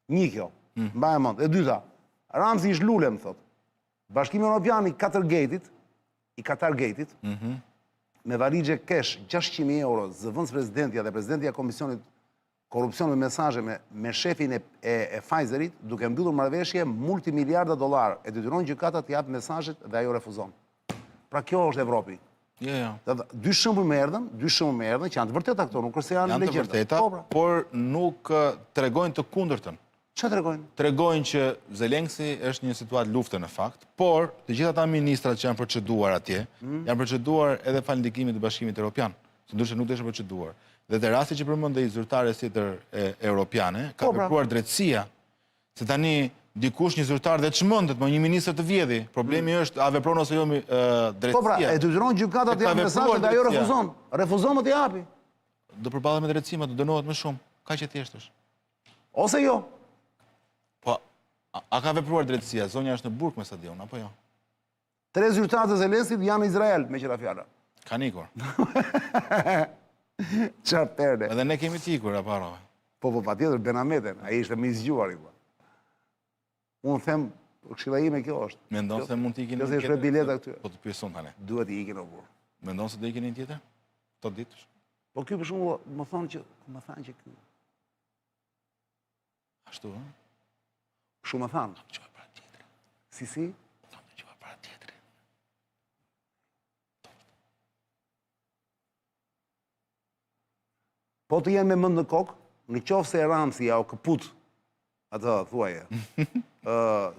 Një kjo, mbaj mend. E dyta, Ramsi ish lule, më thot. Bashkimi Evropian i Qatargate'it, me varigje kesh 600.000 euro, zëvendës presidentja dhe presidentja Komisionit Korrupsion me mesazhe me shefin e Pfizerit, duke mbyllur marrëveshje multimiliarda dollar, e detyron gjykata të japë mesazhet dhe ajo refuzon. Pra kjo është Evropi. Dy shembuj më erdhën, që janë të vërteta këto, nuk është se janë legjenda. Janë të vërteta, por nuk tregojnë të kundërtën. Çfarë tregojnë? Tregojnë që Zelenski është një situatë lufte në fakt, por të gjithë ata ministrat që janë proceduar atje, janë proceduar edhe fal ndikimit të Bashkimit Evropian, se ndryshe nuk ishte proceduar. Dhe te rasti që përmendej zyrtares tjetër europiane, ka kërkuar drejtësia, se tani Dikush një zyrtar dhe çmendet, më një ministër të vjedhi. Problemi është a vepron ose jo drejtësia. Po pra, e detyron gjykata të japë mesazhet dhe ajo refuzon. Refuzon më të japi. Do përballet me drejtësi, do dënohet më shumë. Kaq e thjeshtë është. Ose jo. Po, a ka vepruar drejtësia? Zonja është në burg me stadion, apo jo? 3 zyrtarë të Zelenskit janë në Izrael, me qëra fjala. Kanë ikur. Çfarë perde. Edhe ne kemi të ikur, apo harrove. Po, patjetër, Benameten, ai ishte më i zgjuar i po. Unë them, këshilla ime kjo është. Mendon se mund të ikin një tjetër? Kjo se bileta këtu. Po të pyeson tani. Duhet i ikin o burr. Mendon se do ikin një tjetër? Tot ditësh. Po ky për shembull, më thanë që ky. Ashtu, ëh? Kështu më thanë. Çfarë para tjetër? Si? Çfarë para tjetër? Po të jenë me mend në kokë, në qoftë se Ramsi o këput atë thuaje,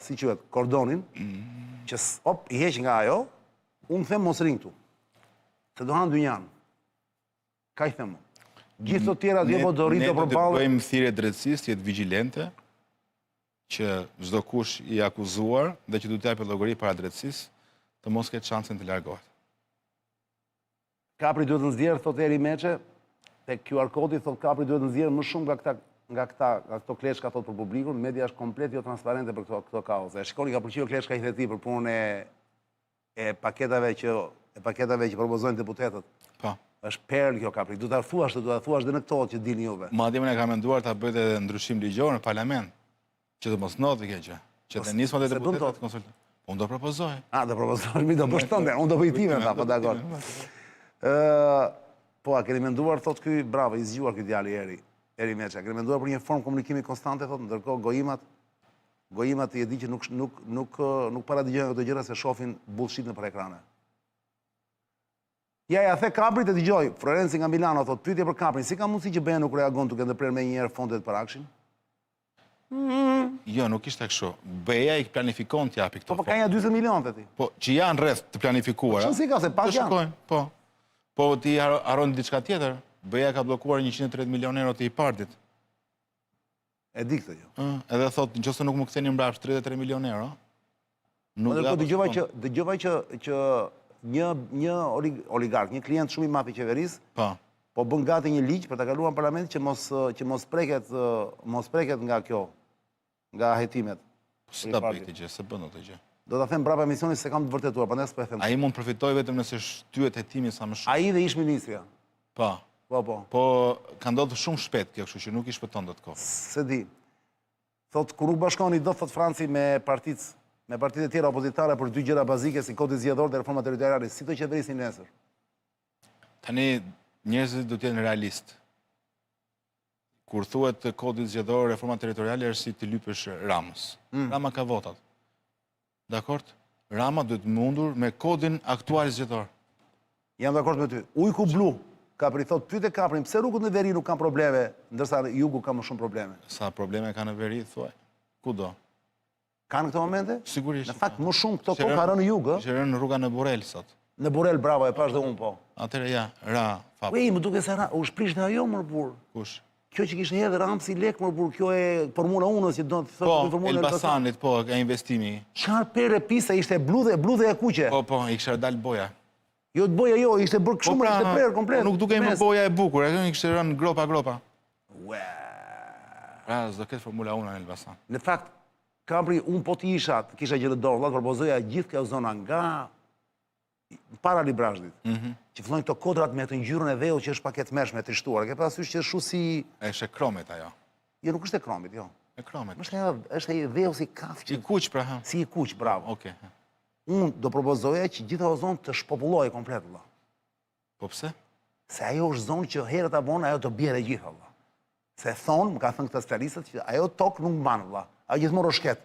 si quhet, kordonin, që i heq nga ajo, unë them mos rin këtu. Se do hanë dynjan. Ka i them. Gjithë të tjera atje po do rritë të përballë. Ne të bëjmë thirrje drejtësisë, jetë vigjilente, që çdo kush i akuzuar dhe që duhet të japë llogari para drejtësisë, të mos ketë shansin të largohet. Kapri duhet të nxjerrë, thotë Eri Meçe, te QR kodi thotë Kapri duhet të nxjerrë më shumë nga këto kleshka thot për publikun, media është komplet jo transparente për këto kauza. Shikoni, ka pëlqyer kleshka i theti për punën e paketave që propozojnë deputetët. Po. Është perl kjo Kapri. Du ta thuash dhe në këto që dilni juve. Madje unë kam menduar ta bëjë edhe ndryshim ligjor në parlament, që të mos ndodhë kjo gjë. Që të nismat e deputetët konsultojnë. Unë do propozoj. Do propozoj, mi do bësh tënde, unë do bëj timen, po dakor. Po, a keni menduar thot ky, bravo, i zgjuar ky djali Eri Meçe, keni menduar për një formë komunikimi konstante, thot, ndërkohë gojimat i e di që nuk paradigjojnë këto gjëra se shohin bullshit në për ekrane. Ja the Kaprit e dëgjoj, Florenci nga Milano thot, pyetje për Kaprin, si ka mundësi që BE nuk reagon duke ndërprer më njëherë fondet për akshin? Jo, nuk ishte kështu. BE-ja i planifikon të japi këto. Po ka 20 milionë ti. Po, që janë rreth të planifikuara. Si ka se pak janë. Po. Po ti haron diçka tjetër. BE-ja ka bllokuar 130 milionë euro të IPARD-it. E di këtë gjë. Edhe thot, nëse nuk më ktheni mbrapsht 33 milionë euro. Po dëgjova që një oligark, një klient shumë i madh i qeverisë, po bën gati një ligj për ta kaluar në parlament që mos preket nga kjo, nga hetimet. Si ta bëj këtë gjë, se bën atë gjë. Do ta them brapa emisionit se kam të vërtetuar, prandaj s'po e them. Ai mund përfitoj vetëm nëse shtyhet hetimi sa më shumë. Ai dhe ish ministria. Po. Po, ka ndodhur shumë shpejt kjo, kështu që nuk i shpëton dot kohë. Se di. Thot kur nuk bashkoni do thot Franci me partitë e tjera opozitare për 2 gjëra bazike si kodi zgjedhor dhe reforma territoriale, si do qeverisin nesër? Tani njerëzit do të jenë realist. Kur thuhet kodi zgjedhor, reforma territoriale është si të lypësh Ramës. Rama ka votat. Dakor? Rama duhet mundur me kodin aktual zgjedhor. Jam dakord me ty. Ujku blu. Kapri thot, pyete Kaprin, pse rrugët në veri nuk kanë probleme, ndërsa jugu ka më shumë probleme? Sa probleme ka në veri, thuaj? Kudo? Ka në këto momente? Sigurisht. Në fakt, më shumë këto kohë ka rënë në jugë. Që rënë në rruga në Borel, sot. Në Borel, bravo, e pash dhe unë, po. Atëre, ja, ra, fap. Ej, më duke se ra, u shprish dhe ajo, më burr. Kush? Kjo që kishte hedhë Ramsi lek, më burr, kjo e Formula 1-s që do të thotë Formula 1. Po, Elbasanit, po, ka investimi. Çfarë pere pista ishte blu dhe e kuqe. Po, i kishte dal boja. Jo të boja jo, ishte bërë këshumë, ishte prerë komplet. Nuk duke më boja e bukur, i kishte rënë gropa. Ua. S'do ketë Formula 1 në Elbasan. Në fakt, Kapri, unë po t'isha, kisha gjë në dorë, vëllai, propozoja gjithë kjo zona nga para Librazhdit, që fillojnë këto kodrat me të ngjyrën e dheu që është paketë mërshme e trishtuar. Ke parasysh që është shu si... Është e kromit ajo. Jo, nuk është e kromit, jo. E kromit. Është e dheu si kafë. I kuq, pra, ha. Si i kuq, bravo. Okej. Unë do propozoja që gjitha o zonë të shpopulloj komplet, vëlla. Po pse? Se ajo është zonë që herët avon ajo të bjerë e gjitha, vëlla. Se thonë, më ka thënë këta specialistët, që ajo tokë nuk banë, vëlla. Ajo gjithmonë roshket.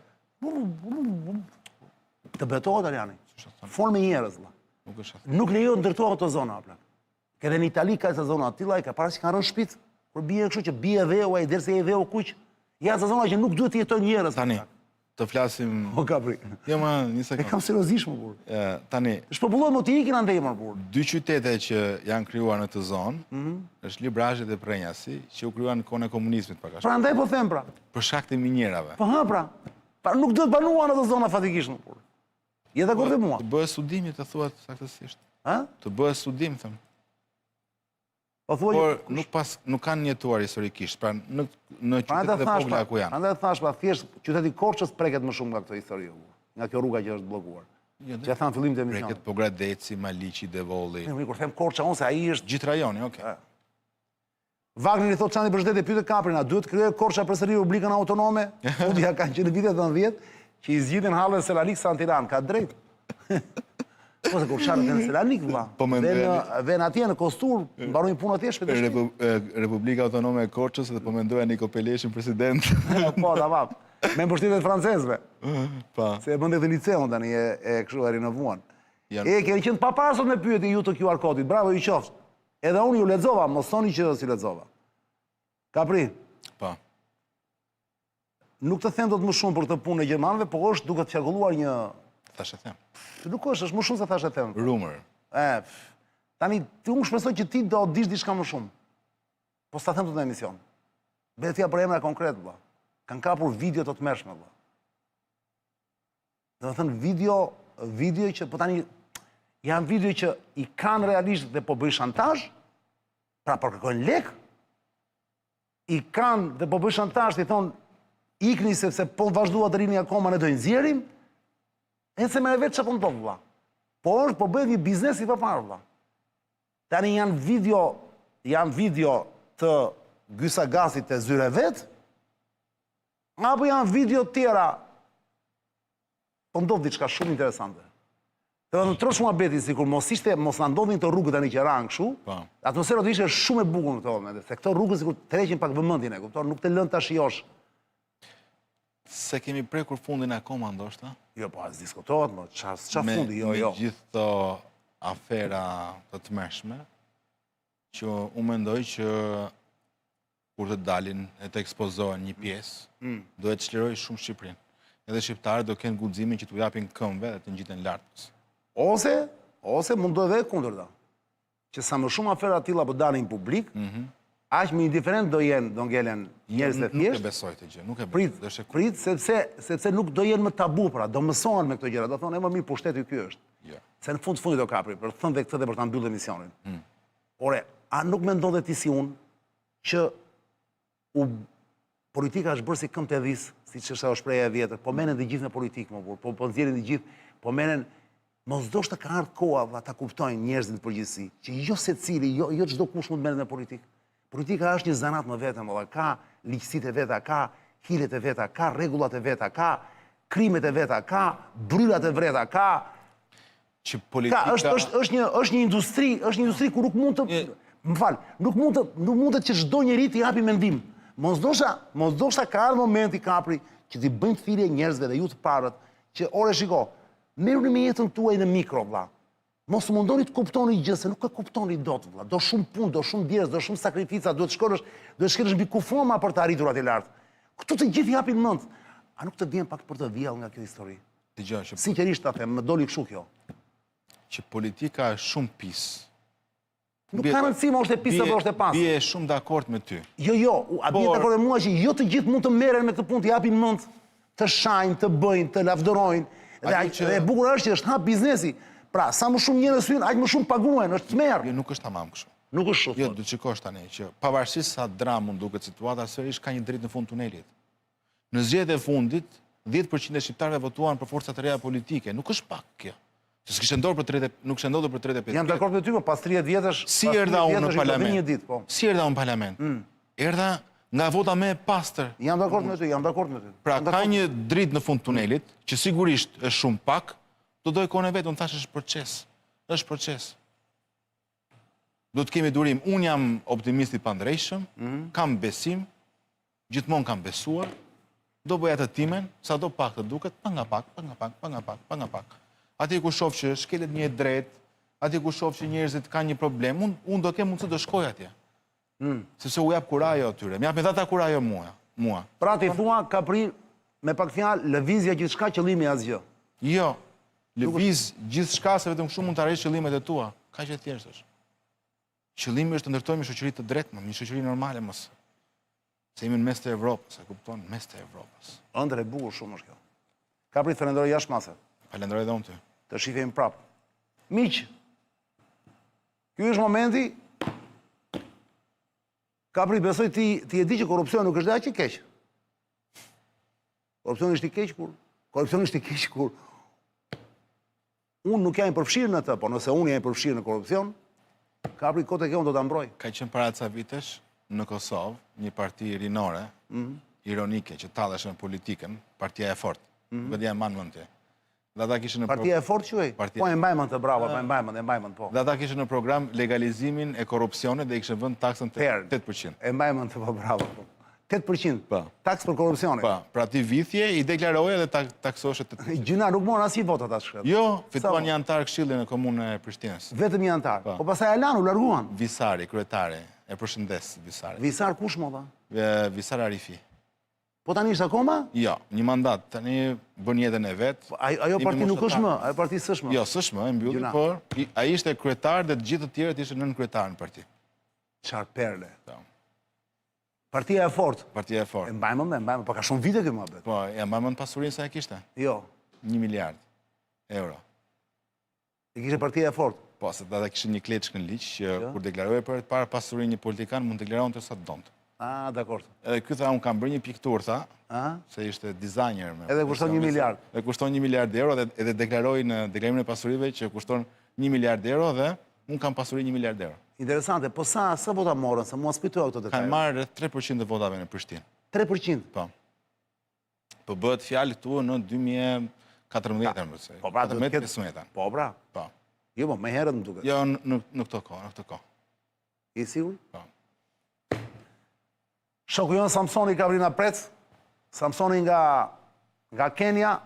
Të betohet, Aljani. Folë me njerëz, vëlla. Nuk lejo ndërtohet ato zona, plak. Këdhe në Itali ka e sa zona atila, i ka parë që ka rënë shpit, kur bie kështu që bie dheu, ai derse e dheu kuq. Ja sa zona që nuk duhet të jetojnë njerëz. Tani, të flasim... O, Kapri. Jo, ma, një sekundë. E kam seriozisht, më burr. Tani... Shpopullohet më të ikin andej, më burr. 2 qytete që janë krijuar në të zonë, është Librazhi dhe Prenjasi, që u krijuan në kohën e komunizmit pak a shumë. Prandaj po them pra. Për shkak të minjerave. Po ha pra. Pa nuk duhet banuan ato zona fatikisht më kur. Je dakord me mua? Të bëhet studimi të thuat saktësisht. Ha? Të bëhet studim, them. Po thuaj. Por nuk kanë jetuar historikisht, pra në qytetet e vogla ku janë. Prandaj thash pa thjesht qyteti Korçës preket më shumë nga këtë histori, nga kjo rruga që është bllokuar. Që e thanë fillim të emisionit. Preket Pogradeci, Maliqi, Devolli. Kur them Korça, unë se ai është Gjithë rajoni, okay. Wagner i thot çani për shtetin, pyet Kaprin, a duhet krijojë Korça përsëri Republikën Autonome? Fundja kanë që në vitet 90 që i zgjidhin hallën Selanik sa në Tiranë, ka drejt. Po se Korçanët në Selanik vlla. Vën atje në Kostur, mbarojnë punën atje shpejt. Republika Autonome e Korçës dhe po mendoja Niko Peleshin president. Po, davap. Me mbështetjet francezëve. Pa. Se e bëndet dhe liceun tani e kështu e rinovuan. Janë- Keni qenë papasur me pyetje ju të QR kodit. Bravo, ju qoftë. Edhe unë ju lexova, mos thoni që si lexova. Kapri, Pa. nuk të them dot më shumë për këtë punë e gjermanëve, por është duke të qarkulluar një... Tash e them. Nuk është më shumë se thash e them. Rumor. Tani, unë shpresoj që ti do dish diçka më shumë. Po s'ta them dot në emision. Betja për emra konkret, vlla. Kanë kapur video të tmerrshme, vlla. Do të thënë video që po tani janë video që i kanë realisht dhe po bëjnë shantazh, pra po kërkojnë lek. I kanë dhe po bëjnë shantazh, i thonë ikni sepse po vazhdua të rini akoma ne do i nxjerrim. E se me e vetë që po në vlla. Por po bëjnë një biznes i përpar, vlla. Tani janë video të Gysagasit të zyre vetë, apo janë video tjera, po ndodh diçka shumë interesante. Dhe në trosh mua beti, si kur mos na ndodhin të rrugët tani që ranë kështu, atmosfera do ishte shumë e bukur në këto momente, se këto rrugët sikur tërheqin pak vëmendjen e kupton, nuk të lën ta shijosh. Se kemi prekur fundin akoma ndoshta? Jo, po as diskutohet, mo ç'a fundi, jo. Me gjithë këto afera të tmerrshme, që unë mendoj që kur të dalin e të ekspozohen një pjesë, do e të çliroj shumë Shqipërinë. Edhe shqiptarët do kenë guximin që t'u japin këmbëve dhe të ngjiten lart. Ose mundoj edhe e kundërta. Që sa më shumë afera tilla po dalin publik, aq më indiferent do ngelen njerëz të Nuk e thjeshtë. besoj të gjë, nuk e besoj. Prit sepse nuk do jenë më tabu, pra, do mësohen me këto gjëra, do thonë, e më mirë pushteti ky është. Jo. Se në fundit do kapri, për të thënë dhe këtë dhe për ta mbyllur emisionin. Ore, a nuk mendon dhe ti si unë që politika është bërë si këmbë të dhis, siç është ajo shpreha e vjetër, po menen të gjithë në politikë më burr, po nxjerrin të gjithë, po menen mos doshta ka ardhur koha valla ta kuptojnë njerëzit në përgjithësi, që jo secili, jo çdo kush mund të merret në politikë. Politika është një zanat më vetëm, valla, ka ligjësitë e veta, ka hilet e veta, ka rregullat e veta, ka krimet e veta, ka brylat e vreta, ka Që politika... është një industri ku nuk mund të... Më fal, nuk mund të që çdo njeri të japi mendim. Mos doshta ka ardhur momenti Kapri që t'i bëjnë thirrje njerëzve dhe ju të parët që ore shiko, merruni me jetën tuaj në mikro, vlla. Mos mundoni të kuptoni gjë se nuk e kuptoni dot, vlla. Do shumë punë, do shumë djerës, do shumë sakrifica, duhet shkosh mbi kufoma për të arritur atje lart. Këtu të gjithë japin mend. A nuk të vjen pak për të vjell nga kjo histori? Dëgjoj, që Sinqerisht ta them, më doli kështu kjo. që politika është shumë pis. Nuk ka rëndësi më është e pisë apo është e pasë. Bie shumë dakord me ty. Jo, a bie dakord me mua që jo të gjithë mund të merren me këtë punë, të japin mend, të shajnë, të bëjnë, të lavdërojnë. Dhe e bukur është që është hap biznesi. Pra, sa më shumë njerëz hyn, aq më shumë paguhen, është tmerr. Jo, nuk është tamam kështu. Nuk është kështu. Jo, do të shikosh tani që pavarësisht sa dramë mund duket situata, sërish ka një dritë në fund tunelit. Në zgjedhjet e fundit, 10% e shqiptarëve votuan për forcat e reja politike. Nuk është pak kjo. Se s'kishte ndodhur nuk kishte ndodhur për 35. Jam dakord me ty, po pas 30 vjetësh. Si erdha unë në parlament? Si erdha unë në parlament? Erdha nga vota më e pastër. Jam dakord me ty. Pra ka një dritë në fund tunelit, që sigurisht është shumë pak, do doj kohën e vetë, unë thash është proces. Është proces. Do të kemi durim. Unë jam optimist i pandrejshëm, kam besim, gjithmonë kam besuar, do bëja të timen, sa do pak të duket, pa nga pak. Ati ku shoh që shkelet një drejt, ati ku shoh që njerëzit kanë një problem, unë do kem mundësi të shkoj atje. Sepse u jap kurajo atyre. Më jap me dhata kurajo mua. Pra ti thua Kapri me pak fjalë lëvizja gjithçka, qëllimi asgjë. Jo. Lëviz gjithçka se vetëm kështu mund të arrish qëllimet e tua. Kaq e thjeshtë është. Qëllimi është të ndërtojmë një shoqëri të drejtë, një shoqëri normale mos. Se jemi në mes të Evropës, e kupton, mes të Evropës. Ëndër e bukur shumë është kjo. Kapri, të falenderoj jashtë mase. Falenderoj edhe unë ty. Të shifejmë prapë. Miq, ky është momenti. Kapri, besoj ti e di që korupcioni nuk është dhe aq i keq. Korupcioni është i keq kur unë nuk jam i përfshirë në të, po nëse unë jam i përfshirë në korupcion, Kapri, kote ke unë do të mbroj. Ka qenë para ca vitesh në Kosovë, një parti rinore, ironike, që tallesh në politikën, Partia e Fortë. Nuk e mban mend ti. Dhe ata kishin në Partia e Fortë quaj? Po e mbajmën të bravo, e mbajmën, po. Dhe ata kishin në program legalizimin e korrupsionit dhe i kishin vënë taksën 8%. E mbajmën të po bravo, po. 8%, taks për korupcionit. Pra ti vithje i deklaroje dhe taksoshe 8%. Gjyna nuk morën asnjë vot ata shkret. Jo, fituan një antar këshilli në komunën e Prishtinës. Vetëm një antar. Po pastaj Alan u larguan. Visari, kryetari, e përshëndes Visari. Visar kush mo dha? Visar Arifi. Po tani është akoma? Jo, një mandat, tani bën jetën e vet. Ajo parti nuk është më, ajo parti s'është më. Jo, s'është më, e mbylli, por ai ishte kryetar dhe të gjithë të tjerët ishin nën kryetar në parti. Çfarë perle. Partia e Fortë. Partia e Fortë. E mbajmën, po ka shumë vite kjo mëbet. Po, e mbajmën pasurinë sa e kishte? Jo. 1 miliard euro. E kishte Partia e Fortë? Po, se ata kishin një kleçkë në ligj që kur deklarohej për të parë pasurinë një politikan mund të deklaronte sa donte. Ah, dakor. Edhe ky tha, unë kam bërë një pikturë, tha, se ishte dizajner. Edhe kushton 1 miliard. Edhe kushton 1 miliard euro dhe edhe deklaroi në deklarimin e pasurive që kushton 1 miliard euro dhe unë kam pasuri 1 miliard euro. Interesante, po sa vota morën, se mua s'pytova këto detaje. Kanë marrë rreth 3% të votave në Prishtinë. 3%? Po. Po bëhet fjalë këtu në 2014 mëse. Po pra, 2015. Po pra. Po. Jo, po më herët më duket. Jo, në këtë kohë. Je sigur? Po. Shoku jonë Samsoni ka vrinë Prec. Samsoni nga Kenya,